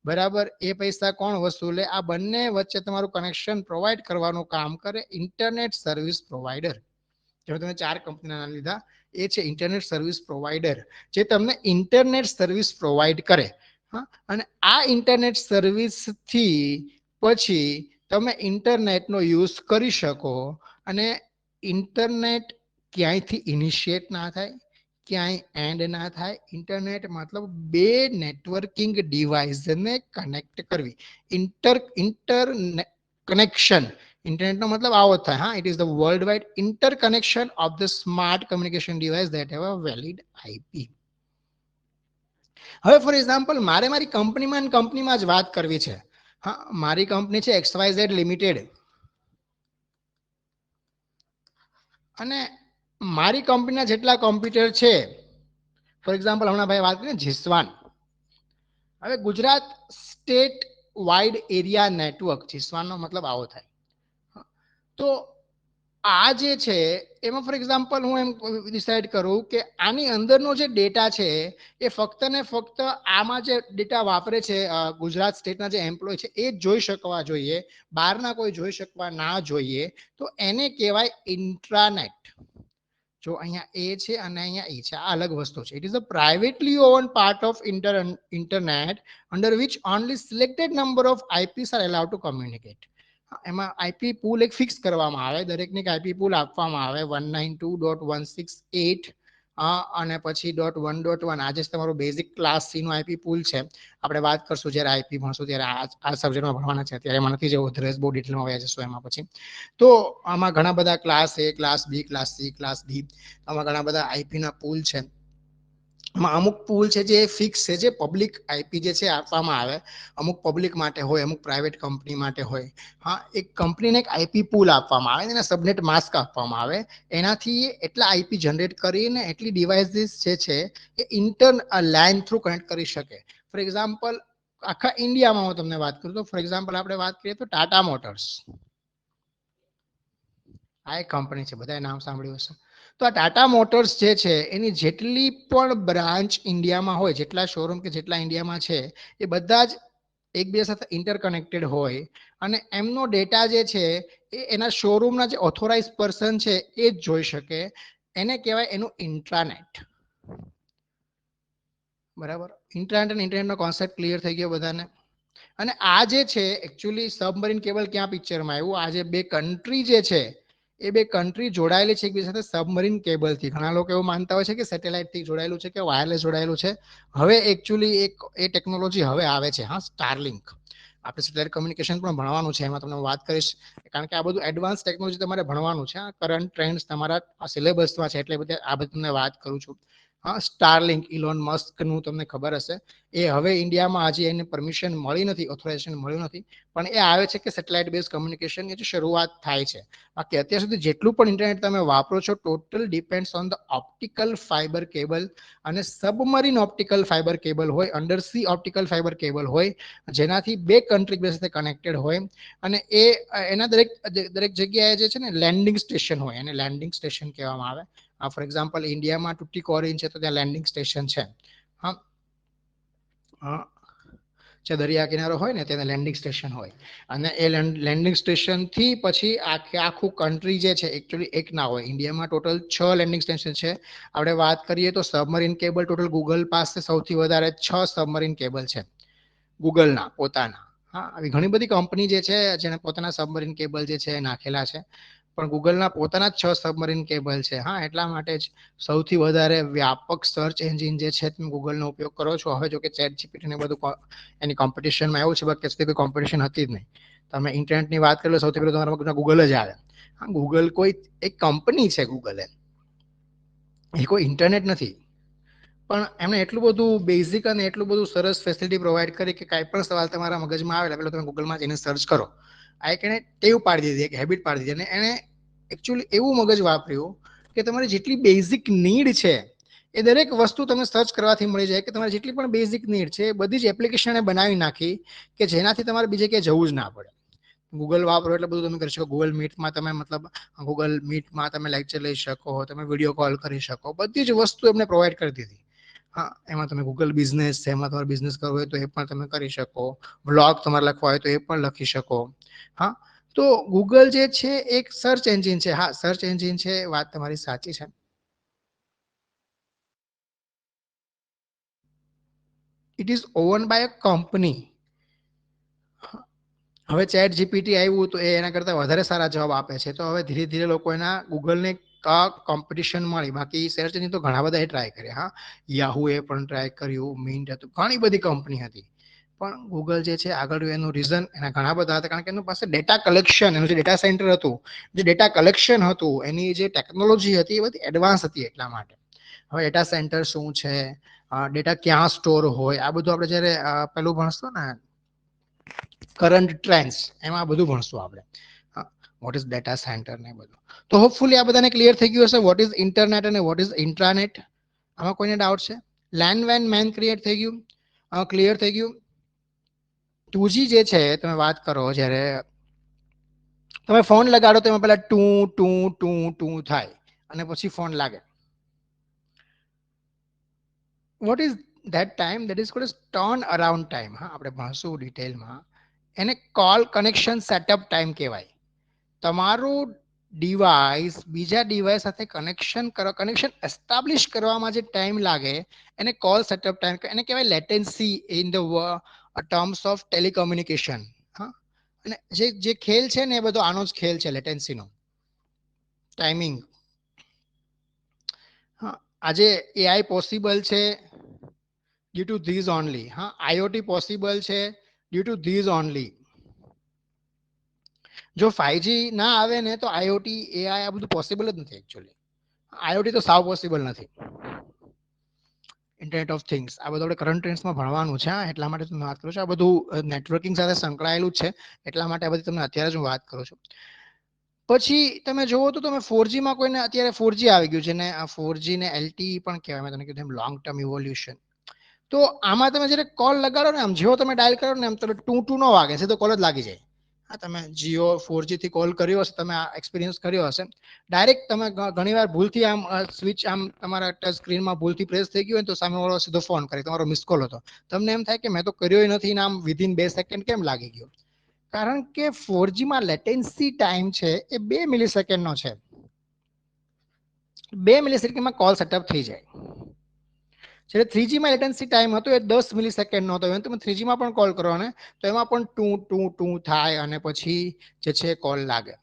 [SPEAKER 1] બરાબર. એ પૈસા કોણ વસૂલે? આ બંને વચ્ચે તમારું કનેક્શન પ્રોવાઈડ કરવાનું કામ કરે ઇન્ટરનેટ સર્વિસ પ્રોવાઈડર. જો તમે 4 કંપનીના નામ લીધા, એ છે ઇન્ટરનેટ સર્વિસ પ્રોવાઈડર, જે તમને ઇન્ટરનેટ સર્વિસ પ્રોવાઈડ કરે. હા, અને આ ઇન્ટરનેટ સર્વિસ થી પછી તમે ઇન્ટરનેટનો યુઝ કરી શકો. અને ઇન્ટરનેટ ક્યાંયથી ઇનિશિયેટ ના થાય, ક્યાંય એન્ડ ના થાય. ઇન્ટરનેટ મતલબ બે નેટવર્કિંગ ડિવાઇસને કનેક્ટ કરવી. Inter connection. ઇન્ટરનેટનો મતલબ આવો થાય. હા, it is the world wide interconnection of the smart communication device that have a valid IP. હવે ફોર એક્ઝામ્પલ મારે મારી કંપનીમાં જ વાત કરવી છે. હા, મારી કંપની છે XYZ લિમિટેડ, અને મારી કંપનીના જેટલા કોમ્પ્યુટર છે, ફોર એક્ઝામ્પલ હમણાં ભાઈ વાત કરીએ જીસ્વાન. હવે Gujarat state wide area network, જીસ્વાનનો મતલબ આવો થાય. તો આ જે છે એમાં ફોર એક્ઝામ્પલ હું એમ ડિસાઇડ કરું કે આની અંદરનો જે ડેટા છે એ ફક્ત ને ફક્ત આમાં જે ડેટા વાપરે છે ગુજરાત સ્ટેટના જે એમ્પ્લોય છે એ જ જોઈ શકવા જોઈએ, બહારના કોઈ જોઈ શકવા ના જોઈએ. તો એને કહેવાય ઇન્ટ્રાનેટ. જો અહીંયા એ છે અને અહીંયા એ છે, આ અલગ વસ્તુ છે. It is a privately own part of internet under which only selected number of IPs are allowed to communicate. એમાં આઈપી પૂલ એક ફિક્સ કરવામાં આવે, દરેકને એક આઈપી પૂલ આપવામાં આવે 192.168 અને પછી .1.1. આજે તમારું બેઝિક ક્લાસ સી નું આઈપી પૂલ છે. આપણે વાત કરશું જ્યારે આઈપી ભણશું ત્યારે આ સબ્જેક્ટમાં ભણવાના છે. ત્યારે એમાં નથી જવું, ડ્રેસ બહુ ડિટેલમાં વયા જશું એમાં પછી. તો આમાં ઘણા બધા ક્લાસ એ, ક્લાસ બી, ક્લાસ સી, ક્લાસ ડી, આમાં ઘણા બધા આઈપી ના પૂલ છે. અમુક પૂલ છે જે ફિક્સ છે, જે પબ્લિક આઈપી જે છે આપવામાં આવે. અમુક પબ્લિક માટે હોય, અમુક પ્રાઇવેટ કંપની માટે હોય. હા, એક કંપનીને એક આઈપી પૂલ આપવામાં આવે, એને સબનેટ માસ્ક આપવામાં આવે. એનાથી એટલા આઈપી જનરેટ કરીને એટલી ડિવાઇસીસ જે છે એ લેન થ્રુ કનેક્ટ કરી શકે. ફોર એક્ઝામ્પલ આખા ઇન્ડિયામાં હું તમને વાત કરું તો ફોર એક્ઝામ્પલ આપણે વાત કરીએ તો ટાટા મોટર્સ, આ એક કંપની છે, બધાએ નામ સાંભળ્યું હશે. તો આ ટાટા મોટર્સ જે છે એની જેટલી પણ બ્રાન્ચ ઇન્ડિયામાં હોય, જેટલા શોરૂમ કે જેટલા ઇન્ડિયામાં છે, એ બધા જ એકબીજા સાથે ઇન્ટરકનેક્ટેડ હોય. અને એમનો ડેટા જે છે એ એના શોરૂમના જે ઓથોરાઇઝ પર્સન છે એ જ જોઈ શકે. એને કહેવાય એનું ઇન્ટ્રાનેટ. બરાબર. ઇન્ટરનેટનો કોન્સેપ્ટ ક્લિયર થઈ ગયો બધાને. અને આ જે છે એકચ્યુઅલી સબમરીન કેબલ ક્યાં પિક્ચરમાં આવ્યું, આ જે બે કન્ટ્રી જે છે એ બે કન્ટ્રી જોડાયેલી છે એકબીજા સાથે સબમરીન કેબલથી. ઘણા લોકો એવું માનતા હોય છે કે સેટેલાઇટથી જોડાયેલું છે કે વાયરલેસ જોડાયેલું છે. હવે એકચ્યુઅલી એ ટેકનોલોજી હવે આવે છે. હા, સ્ટારલિંક. આપણે સેટેલાઇટ કમ્યુનિકેશન પણ ભણવાનું છે, એમાં તમને વાત કરીશ, કારણ કે આ બધું એડવાન્સ ટેકનોલોજી તમારે ભણવાનું છે. કરંટ ટ્રેન્ડ્સ તમારા સિલેબસમાં છે, એટલે બધે આ બધી તમને વાત કરું છું. હા, સ્ટારલિંક ઇલોન મસ્કનું તમને ખબર હશે. એ હવે ઇન્ડિયામાં હજી એને પરમિશન મળી નથી, ઓથોરાઇઝેશન મળ્યું નથી, પણ એ આવે છે કે સેટેલાઇટ બેઝ કમ્યુનિકેશન એ શરૂઆત થાય છે. બાકી અત્યાર સુધી જેટલું પણ ઇન્ટરનેટ તમે વાપરો છો total depends on the optical fibre cable. અને સબમરીન ઓપ્ટિકલ ફાઇબર કેબલ હોય, under C optical fibre cable હોય, જેનાથી બે કન્ટ્રી સાથે કનેક્ટેડ હોય. અને એના દરેક જગ્યાએ જે છે ને લેન્ડિંગ સ્ટેશન હોય, એને લેન્ડિંગ સ્ટેશન કહેવામાં આવે. ફોર એક્ઝામ્પલ ઇન્ડિયામાં ટુટીકોરીન છે તો ત્યાં લેન્ડિંગ સ્ટેશન છે. હા, જે દરિયા કિનારો હોય ને ત્યાં લેન્ડિંગ સ્ટેશન હોય. અને એ લેન્ડિંગ સ્ટેશન થી પછી આખું કન્ટ્રી જે છે એકચ્યુઅલી એક ના હોય. ઇન્ડિયામાં ટોટલ 6 લેન્ડિંગ સ્ટેશન છે. આપણે વાત કરીએ તો સબમરીન કેબલ ટોટલ ગૂગલ પાસે સૌથી વધારે 6 સબમરીન કેબલ છે, ગૂગલના પોતાના. હા, આવી ઘણી બધી કંપની જે છે જેને પોતાના સબમરીન કેબલ જે છે નાખેલા છે, પણ ગૂગલના પોતાના 6 સબમરીન કેબલ છે. હા, એટલા માટે જ સૌથી વધારે વ્યાપક સર્ચ એન્જિન જે છે તમે ગૂગલનો ઉપયોગ કરો છો. હવે જો કે ચેટ જીપીટી ને બધું એની કોમ્પિટિશનમાં આવ્યું છે, બાકી સુધી કોઈ કોમ્પિટિશન હતી જ નહીં. તમે ઇન્ટરનેટની વાત કરી લો, સૌથી પહેલા તમારા મગજમાં ગૂગલ જ આવે. હા, ગૂગલ કોઈ એક કંપની છે, ગૂગલ એ કોઈ ઇન્ટરનેટ નથી. પણ એમણે એટલું બધું બેઝિક અને એટલું બધું સરસ ફેસિલિટી પ્રોવાઈડ કરી કે કાંઈ પણ સવાલ તમારા મગજમાં આવે એટલે તમે ગૂગલમાં જઈને સર્ચ કરો. આ એક એને ટેવ પાડી દીધી, એક હેબિટ પાડી દીધી. અને એણે એકચ્યુઅલી એવું મગજ વાપર્યું કે તમારી જેટલી બેઝિક નીડ છે એ દરેક વસ્તુ તમે સર્ચ કરવાથી મળી જાય. કે તમારી જેટલી પણ બેઝિક નીડ છે એ બધી જ એપ્લિકેશન બનાવી નાખી કે જેનાથી તમારે બીજે ક્યાંય જવું જ ના પડે. ગૂગલ વાપરો એટલે બધું તમે કરી શકો. ગૂગલ મીટમાં તમે ગૂગલ મીટમાં તમે લેક્ચર લઈ શકો, તમે વિડીયો કોલ કરી શકો, બધી જ વસ્તુ એમને પ્રોવાઈડ કરી દીધી. હા, એમાં તમે ગૂગલ બિઝનેસ છે, એમાં તમારે બિઝનેસ કરવો હોય તો એ પણ તમે કરી શકો. બ્લોગ તમારે લખવા હોય તો એ પણ લખી શકો. હા, તો ગૂગલ જે છે એક સર્ચ એન્જિન છે. હા, સર્ચ એન્જિન છે, વાત તમારી સાચી છે. It is own by a company. હવે ચેટ જીપીટી આવ્યું તો એ એના કરતા વધારે સારા જવાબ આપે છે. તો હવે ધીરે ધીરે લોકો એના ગૂગલને કોમ્પિટિશન મળી. બાકી સર્ચ એન્જિન તો ઘણા બધા ટ્રાય કર્યા. હા, યાહુ એ પણ ટ્રાય કર્યું, મિન્ટ હતું, ઘણી બધી કંપની હતી. પણ ગૂગલ જે છે આગળ રહ્યું એનું રીઝન એના ઘણા બધા હતા, કારણ કે એનું પાસે ડેટા કલેક્શન, એનું જે ડેટા સેન્ટર હતું, જે ડેટા કલેક્શન હતું, એની જે ટેકનોલોજી હતી એ બધી એડવાન્સ હતી. એટલા માટે હવે ડેટા સેન્ટર શું છે, ડેટા ક્યાં સ્ટોર હોય, આ બધું આપણે જ્યારે પેલું ભણશું ને કરંટ ટ્રેન્ડ્સ, એમાં બધું ભણશું આપણે. વોટ ઇઝ ડેટા સેન્ટર ને બધું. તો હોપફુલી આ બધાને ક્લિયર થઈ ગયું હશે વોટ ઇઝ ઇન્ટરનેટ અને વોટ ઇઝ ઇન્ટ્રાનેટ. આમાં કોઈને ડાઉટ છે? લેન વેન મેન ક્રિએટ થઈ ગયું, ક્લિયર થઈ ગયું. 2G જે છે તમે વાત કરો, જ્યારે તમે ફોન લગાડો તો એમાં પેલા ટું ટું ટું ટું થાય અને પછી ફોન લાગે. What is that time? That is called turn around time. હા, આપણે ભણશું ડિટેલમાં. એને કોલ કનેક્શન સેટઅપ ટાઈમ કહેવાય. તમારું ડિવાઇસ બીજા ડિવાઇસ સાથે કનેક્શન એસ્ટાબ્લિશ કરવામાં જે ટાઈમ લાગે એને કોલ સેટઅપ ટાઈમ, એને કહેવાય latency in the terms of telecommunication. હા, અને જે ખેલ છે ને એ બધો આનો જ ખેલ છે, લેટેન્સીનો ટાઈમિંગ. હા, આજે એઆઈ પોસિબલ છે ડ્યુ ટુ ધીઝ ઓનલી. હા, આઈઓટી પોસિબલ છે ડ્યુ ટુ ધીઝ ઓનલી. જો 5G ના આવે ને તો આઈઓટી, એઆઈ આ બધું પોસિબલ જ નથી. એકચ્યુઅલી આઈઓટી તો સાવ પોસિબલ નથી. ઇન્ટરનેટ ઓફ થિંગ્સ, આ બધું આપણે કરંટ ટ્રેન્ડ્સમાં ભણવાનું છે. એટલા માટે તમને વાત કરું છું. આ બધું નેટવર્કિંગ સાથે સંકળાયેલું જ છે. એટલા માટે આ બધી તમને અત્યારે જ હું વાત કરું છું. પછી તમે જુઓ તો તમે 4G માં કોઈને, અત્યારે 4G આવી ગયું છે ને, આ 4G ને LTE પણ કહેવાય. મેં તમને કીધું એમ લોંગ ટર્મ ઇવોલ્યુશન. તો આમાં તમે જ્યારે કોલ લગાડો ને, આમ જેવો તમે ડાયલ કરો ને, એમ તમે ટું નો વાગે છે તો કોલ જ લાગી જાય. હા, તમે જીઓ 4G થી કોલ કર્યો હશે, તમે આ એક્સપિરિયન્સ કર્યો હશે. ડાયરેક્ટ તમે ઘણી વાર ભૂલથી આમ સ્વિચ આમ તમારા ટચ સ્ક્રીનમાં ભૂલથી પ્રેસ થઈ ગયું હોય તો સામેવાળો સીધો ફોન કરે, તમારો મિસ કોલ હતો. તમને એમ થાય કે મેં તો કર્યો નથી ને આમ વિધિન 2 સેકન્ડ કેમ લાગી ગયો? કારણ કે 4G માં લેટેન્સી ટાઈમ છે એ 2 મિલિસેકન્ડનો છે. 2 મિલિસેકન્ડમાં કોલ સેટઅપ થઈ જાય. જ્યારે 3G માં લેટન્સી ટાઈમ હતો એ 10 મિલિસેકન્ડનો હતો. તમે 3G માં પણ કોલ કરો ને તો એમાં પણ ટું ટું ટું થાય અને પછી જે છે કોલ લાગે.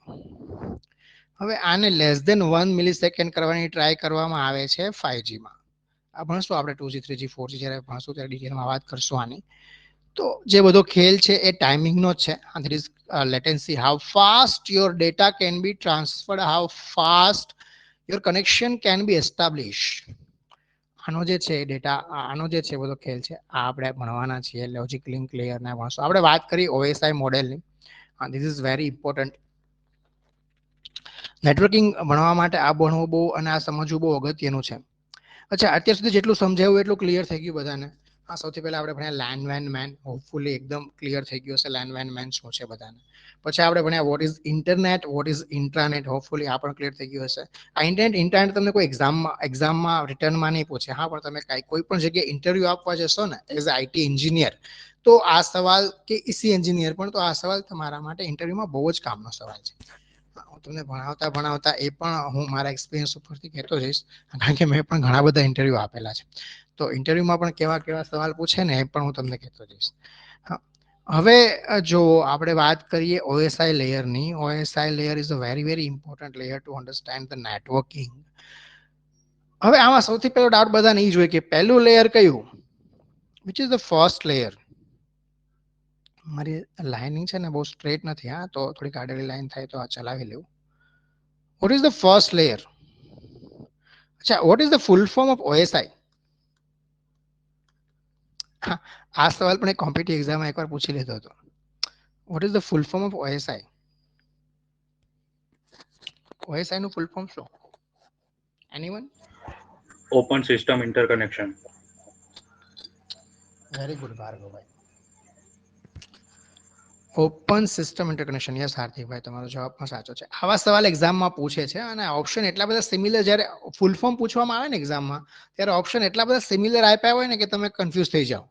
[SPEAKER 1] હવે આને લેસ ધેન 1 મિલિસેકન્ડ કરવાની ટ્રાય કરવામાં આવે છે 5G માં. આ ભણશું આપણે 2G 3G 4G જ્યારે ભણશું ત્યારે ડિટેલમાં વાત કરશું આની. તો જે બધો ખેલ છે એ ટાઈમિંગનો જ છે. There is latency, how fast your data can be transferred, how fast your connection can be establish. આનો જે છે ડેટા, આનો જે છે બધો ખેલ છે આ આપણે ભણવાના છીએ. લોજિક લિંક લેયર ના ભણશું. આપણે વાત કરી OSI મોડેલની. This is very important. Networking ભણવા માટે આ ભણવું બહુ અને આ સમજવું બહુ અગત્યનું છે. અચ્છા, અત્યાર સુધી જેટલું સમજાવ્યું એટલું ક્લિયર થઈ ગયું બધાને? હા, સૌથી પહેલા આપણે ભણ્યા લેન વેન મેન. હોપફુલી એકદમ ક્લિયર થઈ ગયું હશે લેન વેન મેન શું છે બધાને. પછી આપણે ભણ્યા what is internet, what is intranet. Hopefully આ પણ ક્લિયર થઈ ગયું હશે. આ ઇન્ટરનેટ તમને કોઈ એક્ઝામમાં રિટર્નમાં નહીં પૂછે. હા, પણ તમે કોઈ પણ જગ્યાએ ઇન્ટરવ્યુ આપવા જશો ને એઝ અ આઈટી એન્જિનિયર, તો આ સવાલ, કે ઈસી એન્જિનિયર પણ, તો આ સવાલ તમારા માટે ઇન્ટરવ્યુમાં બહુ જ કામનો સવાલ છે. હું તમને ભણાવતા એ પણ હું મારા એક્સપિરિયન્સ ઉપરથી કહેતો જઈશ, કારણ કે મેં પણ ઘણા બધા ઇન્ટરવ્યુ આપેલા છે. તો ઇન્ટરવ્યુમાં પણ કેવા કેવા સવાલ પૂછે ને એ પણ હું તમને કહેતો જઈશ. હવે જો આપણે વાત કરીએ OSI લેયરની. OSI layer is a very very important layer to understand the networking. હવે આમાં સૌથી પહેલો ડાઉટ બધાને એ જોઈએ કે પહેલું લેયર કયું? Which is the first layer? મારી લાઇનિંગ છે ને બહુ સ્ટ્રેટ નથી. હા, તો થોડીક આડેલી લાઈન થાય તો આ ચલાવી લેવું. What is the first layer? અચ્છા, what is the full form of OSI? આ સવાલ પણ એક કોમ્પિટિટિવ એક્ઝામમાં એકવાર પૂછી લીધો હતો. What is the full form of OSI? OSI નું ફૂલ ફોર્મ શું? Anyone?
[SPEAKER 2] Open System Interconnection.
[SPEAKER 1] Very good ભાર્ગવભાઈ. Open system interconnection. યસ હાર્દિકભાઈ, તમારો જવાબ પણ સાચો છે. આવા સવાલ એક્ઝામમાં પૂછે છે અને ઓપ્શન એટલા બધા સિમિલર, જ્યારે ફૂલ ફોર્મ પૂછવામાં આવે ને એક્ઝામમાં, ત્યારે ઓપ્શન એટલા બધા સિમિલર આપ્યા હોય ને કે તમે કન્ફ્યુઝ થઈ જાઓ.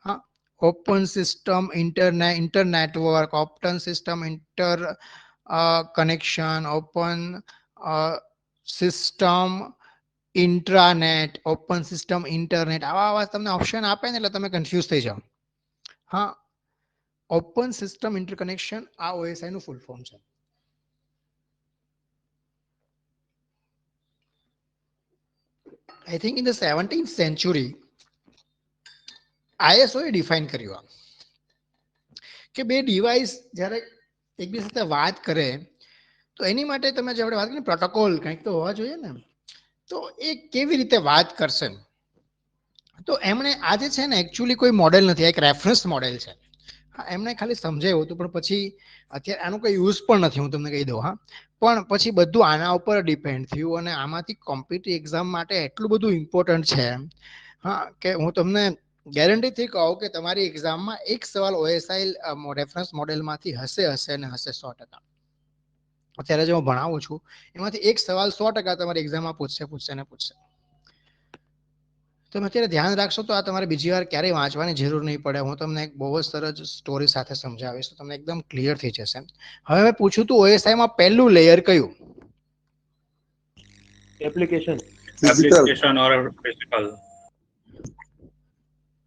[SPEAKER 1] હા, open system inter network, open system inter connection, open system intranet, open system internet, આવા તમને ઓપ્શન આપે ને એટલે તમે કન્ફ્યુઝ થઈ જાઓ. હા, ઓપન સિસ્ટમ ઇન્ટરકનેક્શન આ OSI નું ફૂલ ફોર્મ છે. I think in the 17th century ISO A define કર્યું કે બે ડિવાઇસ જ્યારે એકબીજા સાથે વાત કરે તો એની માટે તમે જે આપણે વાત કરી પ્રોટોકોલ કંઈક તો હોવા જોઈએ ને, તો એ કેવી રીતે વાત કરશે. તો એમણે આજે છે ને એકચ્યુઅલી કોઈ મોડેલ નથી, એક રેફરન્સ મોડેલ છે. હા, એમને ખાલી સમજાયું હતું, પણ પછી અત્યારે આનું કોઈ યુઝ પણ નથી, હું તમને કહી દઉં. હા, પણ પછી બધું આના ઉપર ડિપેન્ડ થયું અને આમાંથી કોમ્પિટિટિવ એક્ઝામ માટે એટલું બધું ઇમ્પોર્ટન્ટ છે. હા, કે હું તમને ગેરંટીથી કહું કે તમારી એક્ઝામમાં એક સવાલ OSI રેફરન્સ મોડેલમાંથી હશે ને હશે 100%. અત્યારે જે હું ભણાવું છું એમાંથી એક સવાલ 100% તમારી એક્ઝામમાં પૂછશે. તમે અત્યારે ધ્યાન રાખશો તો આ તમારે બીજી વાર ક્યારેય વાંચવાની જરૂર નહીં પડે. હું તમને એક બહુ જ સરસ સ્ટોરી સાથે સમજાવીશ તો તમને એકદમ ક્લિયર થઈ જશે. હવે મેં પૂછ્યું તું OSI માં પહેલું લેયર કયું?
[SPEAKER 4] એપ્લિકેશન.
[SPEAKER 2] Application or physical.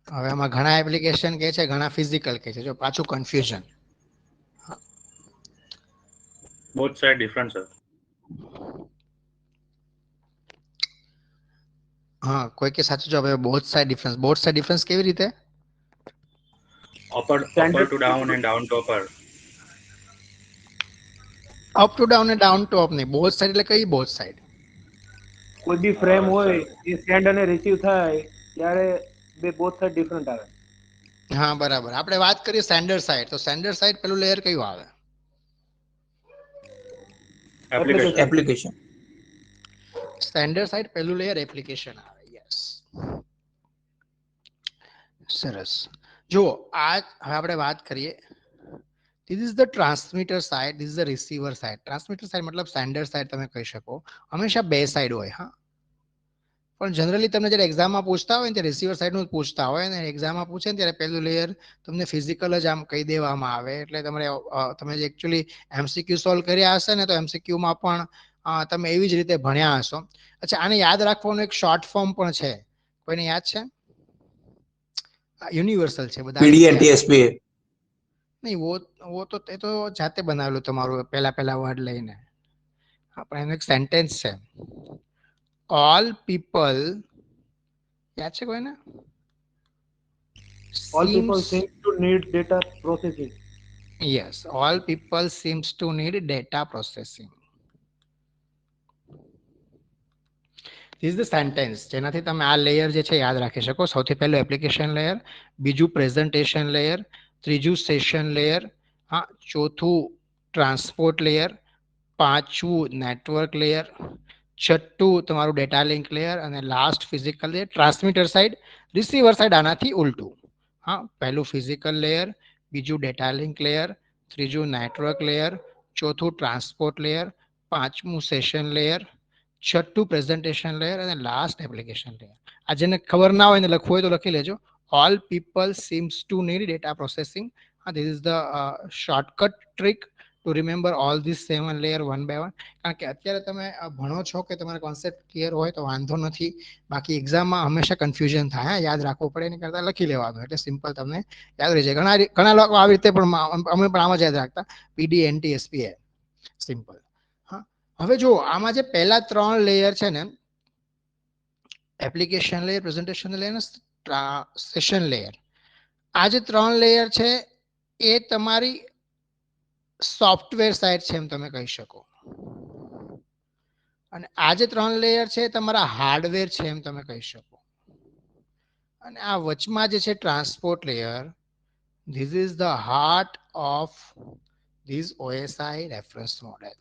[SPEAKER 1] હવે આમાં ઘણા એપ્લિકેશન કહે છે, ઘણા ફિઝિકલ કહે છે. જો પાછું confusion.
[SPEAKER 2] Both side different, sir.
[SPEAKER 1] હા, કોઈ કે સાચું જવાબ હવે બોથ સાઇડ ડિફરન્સ કેવી રીતે?
[SPEAKER 2] Upper to down and down to upper.
[SPEAKER 1] Up to down અને ડાઉન ટુ અપ નહીં, બોથ સાઇડ એટલે કઈ બોથ સાઇડ?
[SPEAKER 4] કોઈ બી ફ્રેમ હોય
[SPEAKER 2] sir.
[SPEAKER 4] એ સેન્ડ અને રિસીવ થાય ત્યારે બે બોથ સાઈડ ડિફરન્ટ આવે.
[SPEAKER 1] હા, બરાબર. આપણે વાત કરીએ સેન્ડર સાઇડ, તો સેન્ડર સાઇડ પેલું લેયર કયું આવે?
[SPEAKER 2] Application.
[SPEAKER 6] application.
[SPEAKER 1] સેન્ડર સાઇડ પહેલું લેયર એપ્લિકેશન આવે. યસ, સરસ. જુઓ, આ હવે આપણે વાત કરીએ. This is the transmitter side, this is the receiver side. Transmitter side મતલબ સેન્ડર સાઇડ તમે કહી શકો. હંમેશા બે સાઈડ હોય. હા, પણ જનરલી તમને જ્યારે એક્ઝામમાં પૂછતા હોય ને ત્યારે રિસીવર સાઈડનું પૂછતા હોય ને એક્ઝામમાં પૂછે ને ત્યારે પહેલું લેયર તમને ફિઝિકલ જ આમ કહી દેવામાં આવે. એટલે તમારે તમે જે એકચ્યુઅલી MCQ સોલ્વ કર્યા હશે ને તો MCQ માં પણ તમે એવી જ રીતે ભણ્યા હશો. અચ્છા, આને યાદ રાખવાનું એક શોર્ટ ફોર્મ પણ છે, કોઈને યાદ છે? યુનિવર્સલ છે, બધા
[SPEAKER 6] PDNTSPA.
[SPEAKER 1] નહીં, વો તો એ તો જાતે બનાવેલું તમારું પહેલા વર્ડ લઈને. આપણે એનું એક સેન્ટેન્સ છે, ઓલ પીપલ. યાદ છે કોઈને?
[SPEAKER 4] All people seem to need data processing.
[SPEAKER 1] Yes, all people seems to need data processing. This is the sentence જેનાથી તમે આ લેયર જે છે યાદ રાખી શકો. સૌથી પહેલું એપ્લિકેશન લેયર, બીજું પ્રેઝન્ટેશન લેયર, ત્રીજું સેશન લેયર, હા, ચોથું ટ્રાન્સપોર્ટ લેયર, પાંચમું નેટવર્ક લેયર, છઠ્ઠું તમારું ડેટા લિંક લેયર અને last physical layer. Transmitter side, receiver side આનાથી ઉલટું. હા, પહેલું ફિઝિકલ લેયર, બીજું ડેટા લિંક લેયર, ત્રીજું નેટવર્ક લેયર, ચોથું ટ્રાન્સપોર્ટ લેયર, પાંચમું સેશન લેયર, છઠ્ઠું પ્રેઝન્ટેશન લેયર અને લાસ્ટ એપ્લિકેશન લેયર. આ જેને ખબર ના હોય ને લખવું હોય તો લખી લેજો. All people seems two need data processing. This is the shortcut trick to remember all these 7 layer one by one. કારણ કે અત્યારે તમે ભણો છો કે તમારા કોન્સેપ્ટ ક્લિયર હોય તો વાંધો નથી, બાકી એક્ઝામમાં હંમેશા કન્ફ્યુઝન થાય. યાદ રાખવું પડે એની કરતાં લખી લેવાનું એટલે સિમ્પલ તમને યાદ રહી જાય. ઘણા લોકો આવી રીતે પણ અમે પણ આમાં જ યાદ રાખતા, PDNTSPA, સિમ્પલ. હા, હવે જો આમાં જે પહેલા 3 લેયર છે ને, એપ્લિકેશન લેયર, પ્રેઝન્ટેશન લેયર અને સેશન લેયર, આ જે 3 લેયર છે એ તમારી સોફ્ટવેર સાઇડ છે એમ તમે કહી શકો. અને આ જે 3 લેયર છે તમારા હાર્ડવેર છે એમ તમે કહી શકો. અને આ વચમાં જે છે transport layer, this is the heart of this OSI reference model.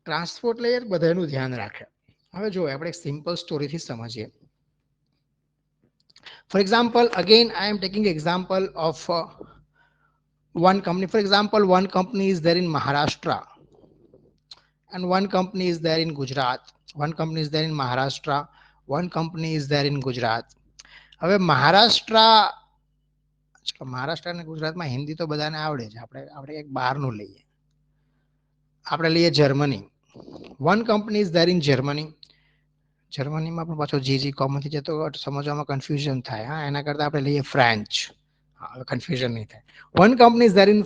[SPEAKER 1] Transport layer બધાનું ધ્યાન રાખે. હવે જો આપણે એક સિમ્પલ સ્ટોરીથી સમજીએ. For example, again, I am taking example of one company. For example, one company is there in Maharashtra and one company is there in Gujarat. One company is there in Maharashtra. One company is there in Gujarat. હવે મહારાષ્ટ્ર અને ગુજરાતમાં હિન્દી તો બધાને આવડે છે. આપણે એક બહારનું લઈએ, આપણે લઈએ Germany. One company is there in Germany. જર્મનીમાં પણ પાછો જી કોમન થઈ જાય તો સમજવામાં કન્ફ્યુઝન થાય. હા, એના કરતા આપણે લઈએ ફ્રેન્ચ. હા, કન્ફ્યુઝન નહીં થાય. One company is there in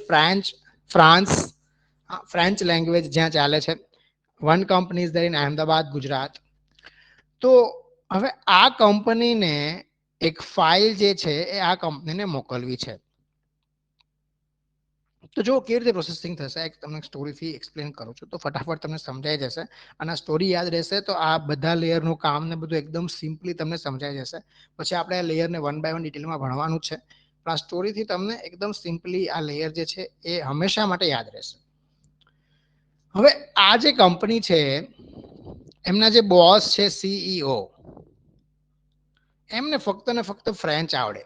[SPEAKER 1] France. French language જ્યાં ચાલે છે. One company is there in Ahmedabad, Gujarat. તો હવે આ કંપનીને એક ફાઇલ જે છે એ આ કંપનીને મોકલવી છે. તો જો કેવી રીતે પ્રોસેસિંગ થશે, એક તમને સ્ટોરીથી એક્સપ્લેન કરું છું તો ફટાફટ તમને સમજાઈ જશે. અને સ્ટોરી યાદ રહેશે તો આ બધા લેયરનું કામ ને બધું એકદમ સિમ્પલી તમને સમજાઈ જશે. પછી આપણે આ લેયરને વન બાય વન ડિટેલમાં ભણવાનું છે, પણ આ સ્ટોરીથી તમને એકદમ સિમ્પલી આ લેયર જે છે એ હંમેશા માટે યાદ રહેશે. હવે આ જે કંપની છે એમના જે બોસ છે CEO, એમને ફક્ત ને ફક્ત ફ્રેન્ચ આવડે.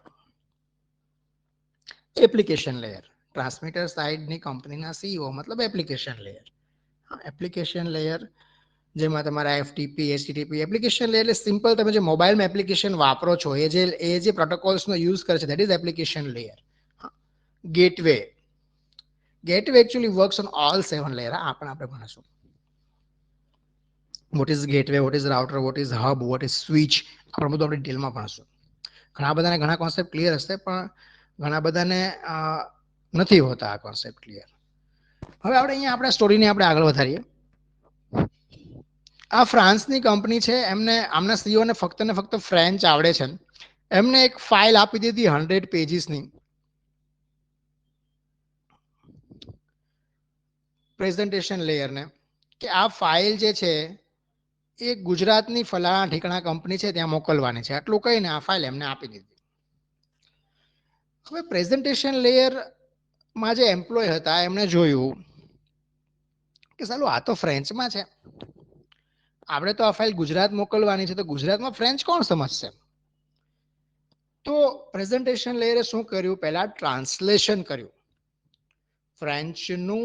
[SPEAKER 1] એપ્લિકેશન લેયર, ટ્રાન્સમીટર સાઇડની કંપનીના CEO મતલબ એપ્લિકેશન લેયર. એપ્લિકેશન લેયર જેમાં તમારા FTP, HTTP એપ્લિકેશન લેયર એટલે સિમ્પલ તમે જે મોબાઈલમાં એપ્લિકેશન વાપરો છો એ જે પ્રોટોકોલ્સનો યુઝ કરે છે that is application layer. Gateway actually works on all 7 layer. આપણે ભણીશું what is gateway, what is router, what is hub, what is switch. આપણે બધું આપણે ડિટેલમાં ભણીશું. ઘણા બધાને ઘણા કોન્સેપ્ટ ક્લિયર હશે, પણ ઘણા બધાને નથી હોતા આ કોન્સેપ્ટ ક્લિયર. હવે આપણે અહીંયા આપણા સ્ટોરીને આપણે આગળ વધારીએ. આ ફ્રાન્સની કંપની છે, આમના CEO ને ફક્ત ફ્રેન્ચ આવડે છે. એમને એક ફાઇલ આપી દીધી 100 પેજીસની પ્રેઝન્ટેશન લેયરને, કે આ ફાઇલ જે છે એ ગુજરાતની ફલાણા ઠીકણા કંપની છે ત્યાં મોકલવાની છે. આટલું કહીને આ ફાઇલ એમને આપી દીધી. હવે પ્રેઝન્ટેશન લેયરમાં જે એમ્પ્લોય હતા એમણે જોયું કે સાલું આ તો ફ્રેન્ચમાં છે, આપણે તો આ ફાઇલ ગુજરાત મોકલવાની છે, તો ગુજરાતમાં ફ્રેન્ચ કોણ સમજશે? તો પ્રેઝન્ટેશન લેયરે શું કર્યું, પહેલા ટ્રાન્સલેશન કર્યું. ફ્રેન્ચનું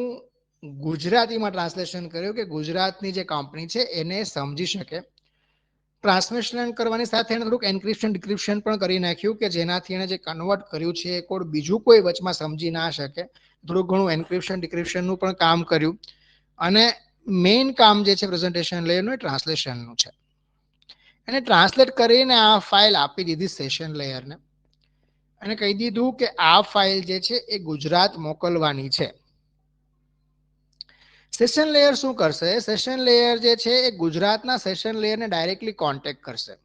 [SPEAKER 1] ગુજરાતીમાં ટ્રાન્સલેશન કર્યું કે ગુજરાતની જે કંપની છે એને સમજી શકે. ટ્રાન્સલેશન કરવાની સાથે એને થોડુંક એન્ક્રિપ્શન ડિક્રિપ્શન પણ કરી નાખ્યું કે જેનાથી એને જે કન્વર્ટ કર્યું છે એ કોડ બીજું કોઈ વચમાં સમજી ના શકે. થોડું ઘણું એન્ક્રિપ્શન ડિક્રિપ્શનનું પણ કામ કર્યું. અને મેઇન કામ જે છે પ્રેઝન્ટેશન લેયરનું એ ટ્રાન્સલેશનનું છે. એને ટ્રાન્સલેટ કરીને આ ફાઇલ આપી દીધી સેશન લેયરને અને કહી દીધું કે આ ફાઇલ જે છે એ ગુજરાત મોકલવાની છે. સેશન લેયર શું કરશે, સેશન લેયર જે છે એ ગુજરાતના સેશન લેયરને ડાયરેક્ટલી કોન્ટેક્ટ કરશે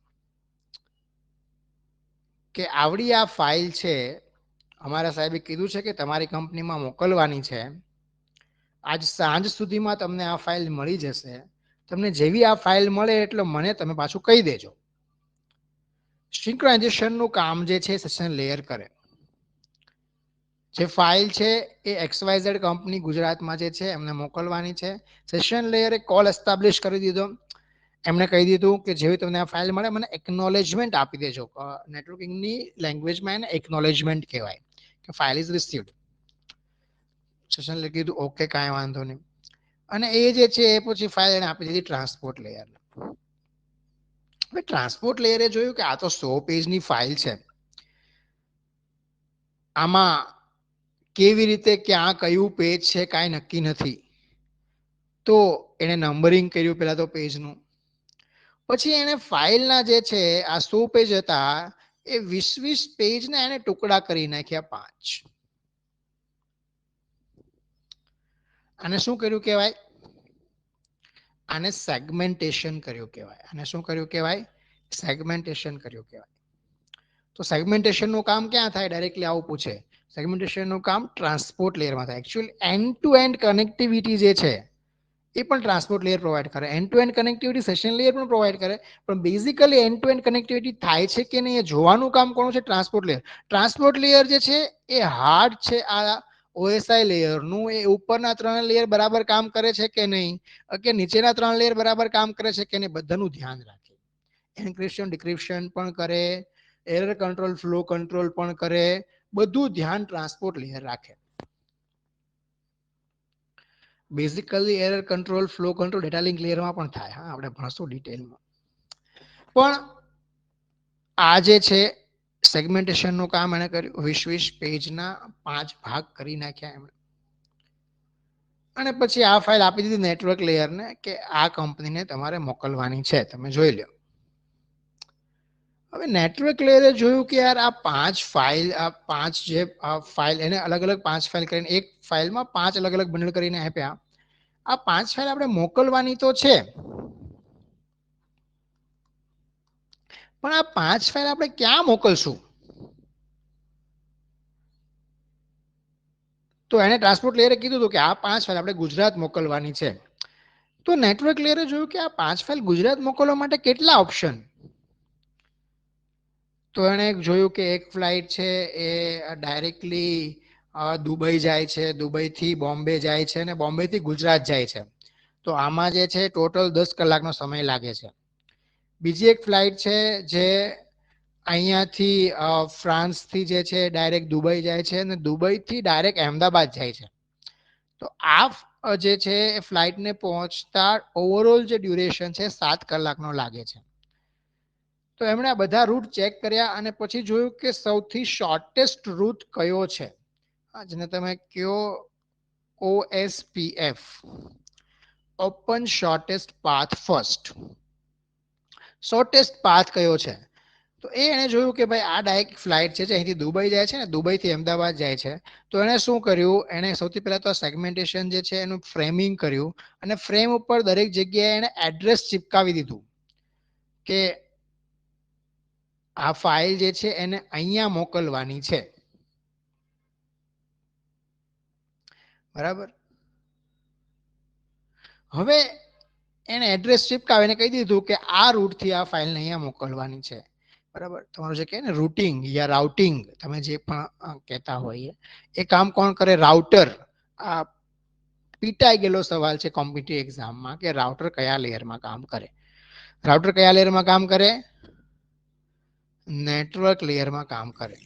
[SPEAKER 1] કે આવડી આ ફાઇલ છે, અમારા સાહેબે કીધું છે કે તમારી કંપનીમાં મોકલવાની છે, આજ સાંજ સુધીમાં તમને આ ફાઇલ મળી જશે. તમને જેવી આ ફાઇલ મળે એટલે મને તમે પાછું કહી દેજો. સિંક્રોનાઇઝેશનનું કામ જે છે સેશન લેયર કરે. જે ફાઇલ છે એ XYZ કંપની ગુજરાતમાં જે છે એમને મોકલવાની છે. સેશન લેયરે કોલ એસ્ટાબ્લિશ કરી દીધો. એમણે કહી દીધું કે જેવી તમને આ ફાઇલ મળે મને એકનોલેજમેન્ટ આપી દેજો. નેટવર્કિંગની લેંગ્વેજમાં એને એકનોલેજમેન્ટ કહેવાય કે ફાઇલ ઇઝ રિસીવ્ડ. સેશન લેયરે કીધું ઓકે, કાંઈ વાંધો નહીં. અને એ જે છે એ પછી ફાઇલ એને આપી દીધી ટ્રાન્સપોર્ટ લેયરને. હવે ટ્રાન્સપોર્ટ લેયરે જોયું કે આ તો 100 પેજની ફાઇલ છે, આમાં કેવી રીતે ક્યાં કયું પેજ છે કાંઈ નક્કી નથી. તો એને નંબરિંગ કર્યું પહેલા તો પેજનું. પછી એને ફાઇલના જે છે આ 100 પેજ હતા એ 20 પેજના એને ટુકડા કરી નાખ્યા 5. આને શું કર્યું કહેવાય, આને સેગમેન્ટેશન કર્યું કહેવાય. આને શું કર્યું કહેવાય, સેગમેન્ટેશન કર્યું કહેવાય. તો સેગમેન્ટેશનનું કામ ક્યાં થાય, ડાયરેક્ટલી આવું પૂછે. સેગમેન્ટેશનનું કામ ટ્રાન્સપોર્ટ લેયરમાં થાય. Actually end to end connectivity જે છે એ પણ ટ્રાન્સપોર્ટ લેયર પ્રોવાઈડ કરે. End to end connectivity session layer પણ પ્રોવાઈડ કરે, પણ basically end to end connectivity થાય છે કે નહીં એ જોવાનું કામ કોનું છે, ટ્રાન્સપોર્ટ લેયર. ટ્રાન્સપોર્ટ લેયર જે છે એ હાર્ડ છે આ OSI લેયરનું. એ ઉપરના 3 લેયર બરાબર કામ કરે છે કે નહીં, કે નીચેના 3 લેયર બરાબર કામ કરે છે કે નહીં, બધાનું ધ્યાન રાખે. એન્ક્રિપ્શન ડિક્રિપ્શન પણ કરે, એરર કંટ્રોલ, ફ્લો કંટ્રોલ પણ કરે, બધું ધ્યાન ટ્રાન્સપોર્ટ લેયર રાખે. Basically error control, flow control data link લેયરમાં પણ થાય. હા, આપણે ભણશું ડિટેલમાં. પણ આ જે છે સેગમેન્ટેશન નું કામ એને કર્યું. 20 પેજના 5 ભાગ કરી નાખ્યા એમણે. અને પછી આ ફાઇલ આપી દીધી નેટવર્ક લેયરને કે આ કંપનીને તમારે મોકલવાની છે, તમે જોઈ લો. હવે નેટવર્ક લેયરે જોયું કે યાર આ 5 ફાઇલ, આ 5 જે ફાઇલ એને અલગ અલગ 5 ફાઇલ કરીને એક ફાઇલમાં 5 અલગ અલગ બંડલ કરીને આપ્યા. આ 5 ફાઇલ આપણે મોકલવાની તો છે, પણ આ 5 ફાઇલ આપણે ક્યાં મોકલશું? તો એને ટ્રાન્સપોર્ટ લેયરે કીધું હતું કે આ 5 ફાઇલ આપણે ગુજરાત મોકલવાની છે. તો નેટવર્ક લેયરે જોયું કે આ 5 ફાઇલ ગુજરાત મોકલવા માટે કેટલા ઓપ્શન. તો એને જોયું કે એક ફ્લાઇટ છે એ ડાયરેક્ટલી દુબઈ જાય છે, દુબઈથી બોમ્બે જાય છે અને બોમ્બેથી ગુજરાત જાય છે. તો આમાં જે છે ટોટલ 10 કલાકનો સમય લાગે છે. બીજી એક ફ્લાઇટ છે જે અહીંયાથી ફ્રાન્સથી જે છે ડાયરેક્ટ દુબઈ જાય છે અને દુબઈથી ડાયરેક્ટ અહેમદાબાદ જાય છે. તો આ જે છે એ ફ્લાઇટને પહોંચતા ઓવરઓલ જે ડ્યુરેશન છે 7 કલાકનો લાગે છે. તો એમણે આ બધા રૂટ ચેક કર્યા અને પછી જોયું કે સૌથી શોર્ટેસ્ટ રૂટ કયો છે, જેને તમે કયો OSPF, open shortest path first. Shortest path કયો છે? તો એને જોયું કે ભાઈ આ ડાયરેક્ટ ફ્લાઇટ છે જે અહીંથી દુબઈ જાય છે ને દુબઈથી અમદાવાદ જાય છે. તો એને શું કર્યું, એને સૌથી પહેલા તો સેગમેન્ટેશન જે છે એનું ફ્રેમિંગ કર્યું અને ફ્રેમ ઉપર દરેક જગ્યાએ એને એડ્રેસ ચિપકાવી દીધું કે આ ફાઇલ જે છે એને અહીંયા મોકલવાની છે. બરાબર. હવે એને એડ્રેસ ચિપકાવીને કહી દીધું કે આ રૂટથી આ ફાઇલને અહીંયા મોકલવાની છે. બરાબર. તમારું જે કહે ને રૂટિંગ યા રાઉટિંગ, તમે જે પણ કહેતા હોઈએ, એ કામ કોણ કરે? રાઉટર. આ પીટાઈ ગયેલો સવાલ છે કોમ્પિટિટિવ એક્ઝામમાં કે રાઉટર કયા લેયરમાં કામ કરે. રાઉટર કયા લેયરમાં કામ કરે? નેટવર્ક લેયરમાં કામ કરે.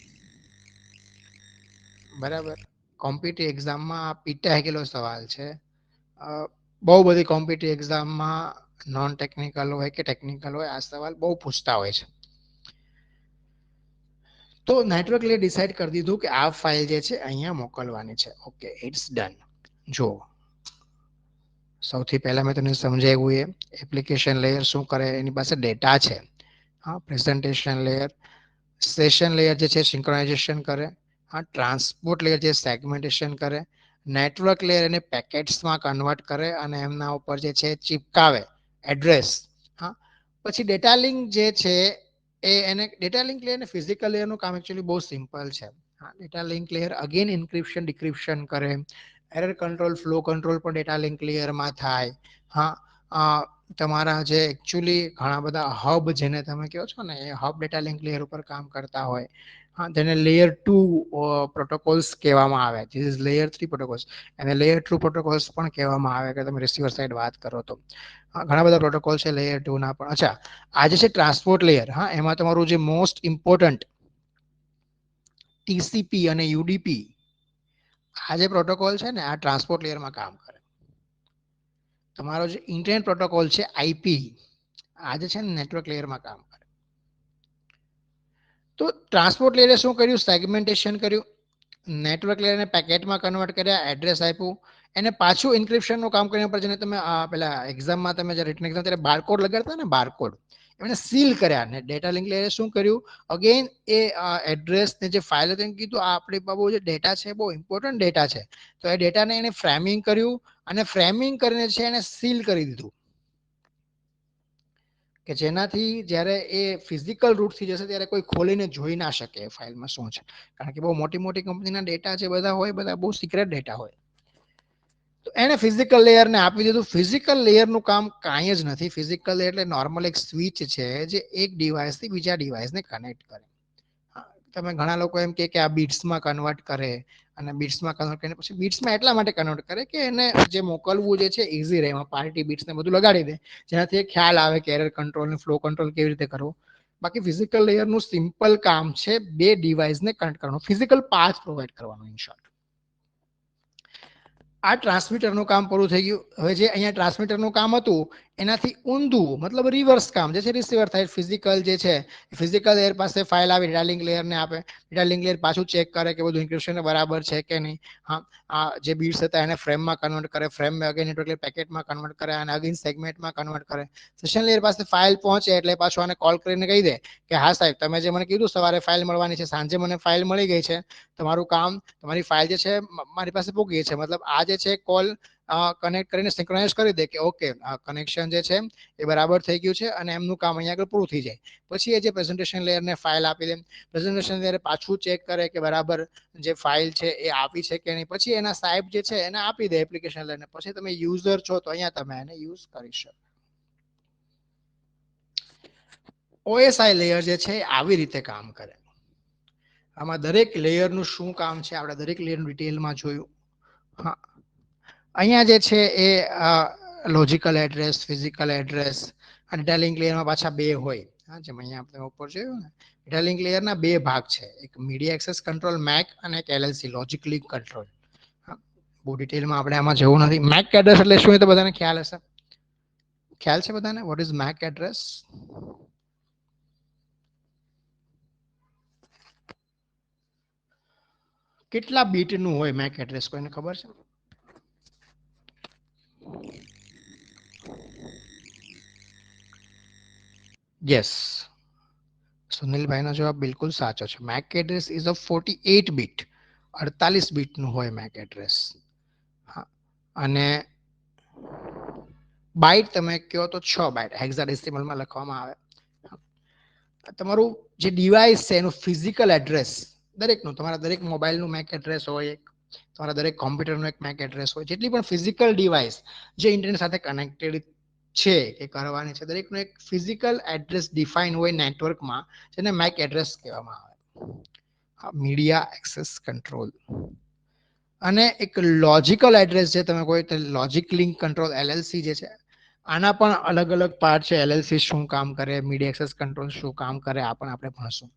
[SPEAKER 1] બરાબર. કોમ્પિટિટિવ એક્ઝામમાં પીટાઈ ગયેલો સવાલ છે. બહુ બધી કોમ્પિટિટિવ એક્ઝામમાં નોન ટેકનિકલ હોય કે ટેકનિકલ હોય આ સવાલ બહુ પૂછતા હોય છે. તો નેટવર્ક લેયર ડિસાઈડ કરી દીધું કે આ ફાઇલ જે છે અહીંયા મોકલવાની છે. Okay, it's done. જો સૌથી પહેલા મેં તમને સમજાવ્યું એ એપ્લિકેશન લેયર શું કરે, એની પાસે ડેટા છે. હા, પ્રેઝન્ટેશન લેયર, સેશન લેયર જે છે સિંક્રોનાઇઝેશન કરે. હા, ટ્રાન્સપોર્ટ લેયર જે સેગમેન્ટેશન કરે. નેટવર્ક લેયર એને પેકેટ્સમાં કન્વર્ટ કરે અને એમના ઉપર જે છે ચિપકાવે એડ્રેસ. હા, પછી ડેટા લિંક જે છે એને ડેટા લિંક લેયર અને ફિઝિકલ લેયરનું કામ એકચ્યુઅલી બહુ સિમ્પલ છે. હા, data link layer again encryption decryption કરે. એરર કંટ્રોલ, ફ્લો કંટ્રોલ પણ ડેટા લિંક લેયરમાં થાય. હા, તમારા જે એકચ્યુઅલી ઘણા બધા હબ જેને તમે કહો છો ને એ હબ ડેટા લિંક લેયર ઉપર કામ કરતા હોય. હા, જેને લેયર 2 પ્રોટોકોલ્સ કહેવામાં આવે. ધીસ ઇઝ લેયર 3 પ્રોટોકોલ્સ અને લેયર 2 પ્રોટોકોલ્સ પણ કહેવામાં આવે કે તમે રિસીવર સાઈડ વાત કરો તો. ઘણા બધા પ્રોટોકોલ છે લેયર 2 ના પણ. અચ્છા, આજે છે ટ્રાન્સપોર્ટ લેયર. હા, એમાં તમારું જે મોસ્ટ ઇમ્પોર્ટન્ટ TCP અને UDP આ જે પ્રોટોકોલ છે ને આ ટ્રાન્સપોર્ટ લેયરમાં કામ કરે. તમારો જે ઇન્ટરનેટ પ્રોટોકોલ છે IP આજે છે ને નેટવર્ક લેયરમાં કામ કરે. તો ટ્રાન્સપોર્ટ લેયરે શું કર્યું? સેગમેન્ટેશન કર્યું, નેટવર્ક લેયરને પેકેટમાં કન્વર્ટ કર્યા, એડ્રેસ આપ્યું, એને પાછું ઇન્ક્રિપ્શનનું કામ કર્યા પર જેને તમે પેલા એક્ઝામમાં તમે જ્યારે રિટન એક્ઝામ ત્યારે બારકોડ લગાડતા ને બારકોડ, એમને સીલ કર્યા. ને ડેટા લિંક લેયરે શું કર્યું? અગેન એ એડ્રેસને જે ફાઇલ હતી એને કીધું આ આપણી બહુ જે ડેટા છે બહુ ઇમ્પોર્ટન્ટ ડેટા છે. તો એ ડેટાને એને ફ્રેમિંગ કર્યું અને ફ્રેમિંગ કરીને છે એને સીલ કરી દીધું કે જેનાથી જ્યારે એ ફિઝિકલ રૂટથી જશે ત્યારે કોઈ ખોલીને જોઈ ના શકે એ ફાઇલમાં શું છે. કારણ કે બહુ મોટી મોટી કંપનીના ડેટા છે બધા હોય, બધા બહુ સિક્રેટ ડેટા હોય. તો એને ફિઝિકલ લેયરને આપી દીધું. ફિઝિકલ લેયરનું કામ કાંઈ જ નથી. ફિઝિકલ લેયર એટલે નોર્મલ એક સ્વિચ છે જે એક ડિવાઇસથી બીજા ડિવાઇસને કનેક્ટ કરે. તમે ઘણા લોકો એમ કે આ બીટ્સમાં કન્વર્ટ કરે અને બીટ્સમાં કન્વર્ટ કરીને પછી બીટ્સમાં એટલા માટે કન્વર્ટ કરે કે એને જે મોકલવું જે છે ઇઝી રહે. એમાં પાર્ટી બીટ્સ ને બધું લગાડી દે જેનાથી ખ્યાલ આવે કે એરર કંટ્રોલ ને ફ્લો કંટ્રોલ કેવી રીતે કરવો. બાકી ફિઝિકલ લેયરનું સિમ્પલ કામ છે બે ડિવાઇસને કનેક્ટ કરવાનું, ફિઝિકલ પાથ પ્રોવાઈડ કરવાનું ઇન શોર્ટ. આ ટ્રાન્સમીટરનું કામ પૂરું થઈ ગયું. હવે જે અહીંયા ટ્રાન્સમીટરનું કામ હતું એનાથી ઊંધું મતલબ રિવર્સ કામ જે છે રિસીવર થાય. ફિઝિકલ જે છે ફિઝિકલ લેયર પાસે ફાઇલ આવે, ડેટા લિંક લેયરને આપે, ડેટા લિંક લેયર પાછું ચેક કરે કે બધું ઇન્ક્રિપ્શન બરાબર છે કે નહીં. હા, આ જે બીટ્સ હતા એને ફ્રેમમાં કન્વર્ટ કરે, ફ્રેમ અગેન નેટવર્ક લેયર પેકેટમાં કન્વર્ટ કરે અને અગેન સેગમેન્ટમાં કન્વર્ટ કરે. સેશન લેયર પાસે ફાઇલ પહોંચે એટલે પાછું આને કોલ કરીને કહી દે કે હા સાહેબ તમે જે મને કીધું સવારે ફાઇલ મળવાની છે, સાંજે મને ફાઇલ મળી ગઈ છે, તમારું કામ તમારી ફાઇલ જે છે મારી પાસે પૂકી છે. મતલબ આ જે છે કોલ કનેક્ટ કરીને સિંક્રોનાઇઝ કરી દે કે ઓકે આ કનેક્શન જે છે એ બરાબર થઈ ગયું છે અને એમનું કામ અહીંયા આગળ પૂરું થઈ જાય. પછી એ જે પ્રેઝન્ટેશન લેયરને ફાઇલ આપી દે, પ્રેઝન્ટેશન લેયર પાછું ચેક કરે કે બરાબર જે ફાઇલ છે એ આપી છે કે નહીં. પછી એના સાહેબ જે છે એને આપી દે એપ્લિકેશન લેયરને. પછી તમે યુઝર છો તો અહીંયા તમે એને યુઝ કરી શકો. OSI લેયર જે છે આવી રીતે કામ કરે. આમાં દરેક લેયરનું શું કામ છે આપણે દરેક લેયરનું ડિટેલમાં જોયું. હા, અહીંયા જે છે એ લોજિકલ એડ્રેસ, ફિઝિકલ એડ્રેસ અને ડેટા લિંક લેયરમાં પાછા બે હોય. હા, જેમ અહીંયા આપણે ઉપર જોયું ને ડેટા લિંક લેયરના બે ભાગ છે, એક મીડિયા એક્સેસ કંટ્રોલ મેક અને એક LLC લોજિક લિંક કંટ્રોલ. હા, બહુ ડિટેલમાં આપણે આમાં જવું નથી. મેક એડ્રેસ એટલે શું એ તો બધાને ખ્યાલ હશે. ખ્યાલ છે બધાને વોટ ઇઝ મેક એડ્રેસ? કેટલા બીટનું હોય મેક એડ્રેસ કોઈને ખબર છે? યસ, સુનિલભાઈનો જવાબ બિલકુલ સાચો છે. Make address is a 48 bit, 48 બીટનું હોય મેક એડ્રેસ. હા, અને બાઇટ તમે કહો તો 6 બાઇટ હેક્સાડેસિમલમાં લખવામાં આવે. તમારું જે ડિવાઇસ છે એનું ફિઝિકલ એડ્રેસ દરેકનું, તમારા દરેક મોબાઈલનું મેક એડ્રેસ હોય, તમારા દરેક કોમ્પ્યુટરનું એક મેક એડ્રેસ હોય. જેટલી પણ ફિઝિકલ ડિવાઇસ જે ઇન્ટરનેટ સાથે કનેક્ટેડ છે કે કરવાની છે દરેકનું એક ફિઝિકલ એડ્રેસ ડિફાઇન હોય નેટવર્કમાં, જેને મેક એડ્રેસ કહેવામાં આવે. Media access control. અને એક લોજિકલ એડ્રેસ જે તમે કોઈ લોજિક લિંક કંટ્રોલ LLC જે છે આના પણ અલગ અલગ પાર્ટ છે. LLC શું કામ કરે, મીડિયા એક્સેસ કંટ્રોલ શું કામ કરે, આ પણ આપણે ભણશું.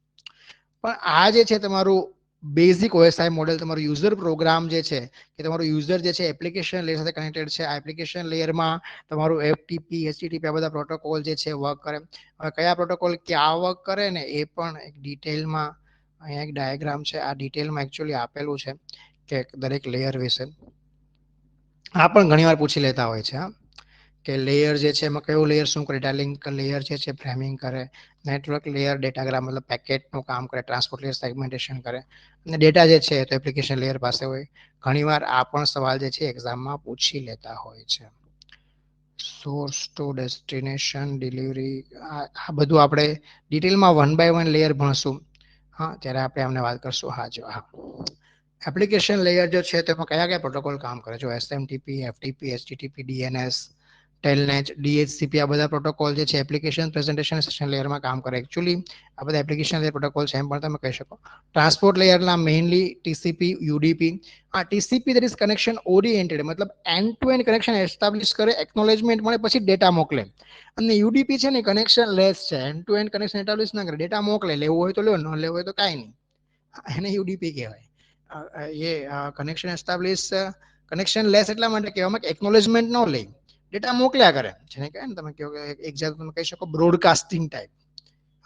[SPEAKER 1] પણ આ જે છે તમારું બેઝિક OSI મોડેલ, તમારું યુઝર પ્રોગ્રામ જે છે કે તમારું યુઝર જે છે એપ્લિકેશન લેયર સાથે કનેક્ટેડ છે. આ એપ્લિકેશન લેયરમાં તમારું FTP, HTTP આ બધા પ્રોટોકોલ જે છે વર્ક કરે. હવે કયા પ્રોટોકોલ ક્યાં વર્ક કરે ને એ પણ એક ડિટેલમાં અહીંયા એક ડાયાગ્રામ છે, આ ડિટેલમાં એકચ્યુઅલી આપેલું છે કે દરેક લેયર વિશે. આ પણ ઘણીવાર પૂછી લેતા હોય છે. હા, કે લેયર જે છે એમાં કયું લેયર શું કરે. ડેટા લિંક લેયર જે છે ફ્રેમિંગ કરે, નેટવર્ક લેયર ડેટાગ્રામ મતલબ પેકેટનું કામ કરે, ટ્રાન્સપોર્ટ લેયર સેગમેન્ટેશન કરે અને ડેટા જે છે તો એપ્લિકેશન લેયર પાસે હોય. ઘણીવાર આ પણ સવાલ જે છે એક્ઝામમાં પૂછી લેતા હોય છે. સોર્સ ટુ ડેસ્ટિનેશન ડિલિવરી, આ બધું આપણે ડિટેલમાં 1 by 1 લેયર ભણશું. હા, ત્યારે આપણે આમને વાત કરશું. હા, જો હા એપ્લિકેશન લેયર જો છે તેમાં કયા કયા પ્રોટોકોલ કામ કરે? જો SMTP, FTP, HTTP, DNS, telnet, DHCP આ બધા પ્રોટોકોલ જે છે એપ્લિકેશન પ્રેઝન્ટેશન સેશન લેયરમાં કામ કરે. એકચ્યુઅલી આ બધા એપ્લિકેશન લેયર પ્રોટોકોલ છે એમ પણ તમે કહી શકો. ટ્રાન્સપોર્ટ લેયરના મેઇનલી TCP, UDP. આ TCP that is connection oriented, મતલબ end to end connection establish કરે, એકનોલેજમેન્ટ મળે પછી ડેટા મોકલે. અને UDP છે ને કનેક્શન લેસ છે, end to end connection establish ના કરે, ડેટા મોકલે. લેવું હોય તો લો, ન લેવું હોય તો કાંઈ નહીં. એને UDP કહેવાય. એ કનેક્શન એસ્ટાબ્લિશ કનેક્શન લેસ એટલા માટે કહેવામાં કે એકનોલેજમેન્ટ ન લે, ડેટા મોકલ્યા કરે. જેને કહે ને તમે કહો કે એક જાત તમે કહી શકો બ્રોડકાસ્ટિંગ ટાઈપ.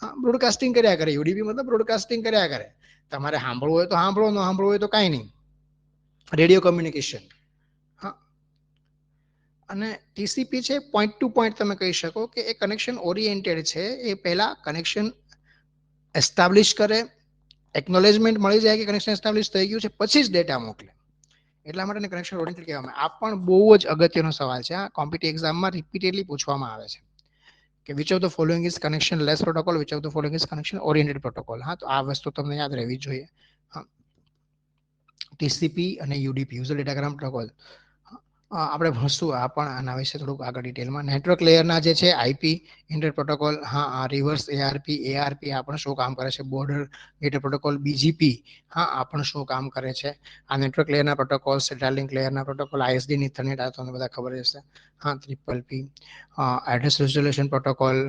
[SPEAKER 1] હા, બ્રોડકાસ્ટિંગ કર્યા કરે. UDP મતલબ બ્રોડકાસ્ટિંગ કર્યા કરે. તમારે સાંભળવું હોય તો સાંભળો, ન સાંભળવું હોય તો કાંઈ નહીં. Radio communication. હા, અને TCP છે પોઈન્ટ ટુ પોઈન્ટ તમે કહી શકો કે એ કનેક્શન ઓરિએન્ટેડ છે. એ પહેલા કનેક્શન એસ્ટાબ્લિશ કરે, એકનોલેજમેન્ટ મળી જાય કે કનેક્શન એસ્ટાબ્લિશ થઈ ગયું છે, પછી જ ડેટા મોકલે. એટલા માટે કનેક્શન ઓરિએન્ટેડ કહેવામાં. આ પણ બહુ જ અગત્યનો સવાલ છે. આ કોમ્પિટિટિવ એક્ઝામમાં રિપીટેડલી પૂછવામાં આવે છે કે which of the following is connectionless protocol, which of the following is connection oriented protocol. હા, તો આ વસ્તુ તમને યાદ રહેવી જોઈએ. હા, TCP અને UDP યુઝર ડેટાગ્રામ પ્રોટોકોલ. આપણે ભણશું આ પણ આના વિશે થોડુંક આગળ ડિટેલમાં. નેટવર્ક લેયરના જે છે આઈપી ઇન્ટર પ્રોટોકોલ, હા આ રિવર્સ એઆરપી આ પણ શું કામ કરે છે, બોર્ડર ગેટવે પ્રોટોકોલ બીજીપી, હા આ પણ શું કામ કરે છે. આ નેટવર્ક લેયરના પ્રોટોકોલ, સેટેલાઇટ લેયરના પ્રોટોકોલ, આઈએસડી ઇથરનેટ આ તમને બધા ખબર હશે. હા triple P, address resolution protocol,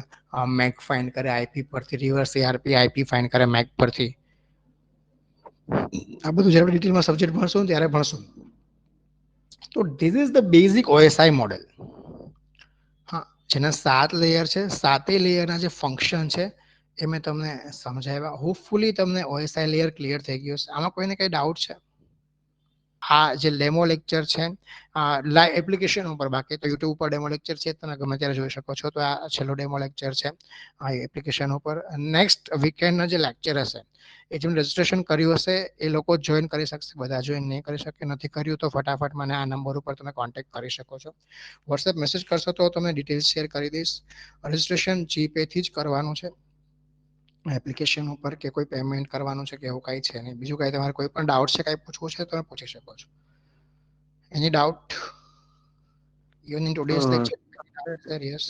[SPEAKER 1] MAC find કરે આઈપી પરથી, રિવર્સ એઆરપી આઈપી ફાઇન્ડ કરે મેક પરથી. આ બધું જ્યારે ડિટેલમાં સબ્જેક્ટ ભણશું ત્યારે ભણશું. તો this is the basic OSI model. હા, જેના 7 લેયર છે, 7 લેયરના જે ફંક્શન છે એ મેં તમને સમજાવ્યા. હોપફુલી તમને ઓએસઆઈ લેયર ક્લિયર થઈ ગયું છે. આમાં કોઈને કઈ ડાઉટ છે? આ જે ડેમો લેક્ચર છે લાઈવ એપ્લિકેશન ઉપર, બાકી તો યુટ્યુબ ઉપર ડેમો લેક્ચર છે, તમે ગમે ત્યારે જોઈ શકો છો. તો આ છેલ્લો ડેમો લેક્ચર છે આ એપ્લિકેશન ઉપર. નેક્સ્ટ વીકેન્ડનો જે લેક્ચર હશે એ જેમ રજીસ્ટ્રેશન કર્યું હશે એ લોકો જોઈન કરી શકશે, બધા જોઈન નહીં કરી શકે. નથી કર્યું તો ફટાફટ મને આ નંબર ઉપર તમે કોન્ટેક્ટ કરી શકો છો. વોટ્સએપ મેસેજ કરશો તો તમને ડિટેલ્સ શેર કરી દઈશ. રજીસ્ટ્રેશન જીપે થી જ કરવાનું છે એપ્લિકેશન ઉપર, કે કોઈ પેમેન્ટ કરવાનું છે કે એવું કાંઈ છે નહીં. બીજું કાંઈ તમારે કોઈ પણ ડાઉટ છે, કાંઈ પૂછવું છે તમે પૂછી શકો છો. એની doubt even in today's lecture? Yes.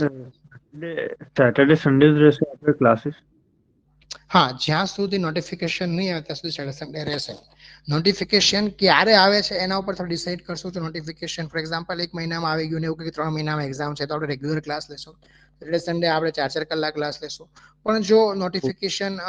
[SPEAKER 4] Saturday Sunday રહેશે આપણે ક્લાસીસ?
[SPEAKER 1] હા, જ્યાં સુધી નોટિફિકેશન નહીં આવે ત્યાં સુધી સેટરડે સન્ડે રહેશે. નોટિફિકેશન ક્યારે આવે છે એના ઉપર તમે ડિસાઇડ કરશો. તો નોટિફિકેશન ફોર એક્ઝામ્પલ 1 મહિનામાં આવી ગયું ને એવું કે 3 મહિનામાં એક્ઝામ છે તો આપણે રેગ્યુલર ક્લાસ લેશું. સેટરડે સન્ડે આપણે 4 કલાક ક્લાસ લેશું. પણ જો નોટિફિકેશન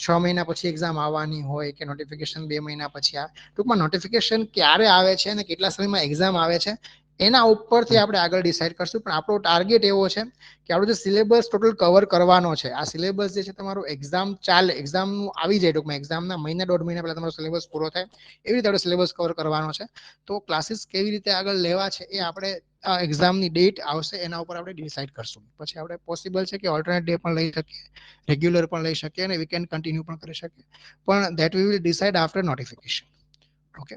[SPEAKER 1] 6 મહિના પછી એક્ઝામ આવવાની હોય કે નોટિફિકેશન 2 મહિના પછી આવે, ટૂંકમાં નોટિફિકેશન ક્યારે આવે છે અને કેટલા સમયમાં એક્ઝામ આવે છે એના ઉપરથી આપણે આગળ ડિસાઇડ કરશું. પણ આપણો ટાર્ગેટ એવો છે કે આપણો જે સિલેબસ ટોટલ કવર કરવાનો છે, આ સિલેબસ જે છે તમારો એક્ઝામ ચાલે, એક્ઝામનું આવી જાય, ટૂંકમાં એક્ઝામના મહિના 1.5 મહિના પહેલા તમારો સિલેબસ પૂરો થાય એવી રીતે આપણે સિલેબસ કવર કરવાનો છે. તો ક્લાસીસ કેવી રીતે આગળ લેવા છે એ આપણે એક્ઝામની ડેટ આવશે એના ઉપર આપણે ડિસાઇડ કરશું. પછી આપણે પોસિબલ છે કે ઓલ્ટરનેટ ડે પણ લઈ શકીએ, રેગ્યુલર પણ લઈ શકીએ અને વીકેન્ડ કન્ટિન્યુ પણ કરી શકીએ. પણ that we will decide after notification. Okay.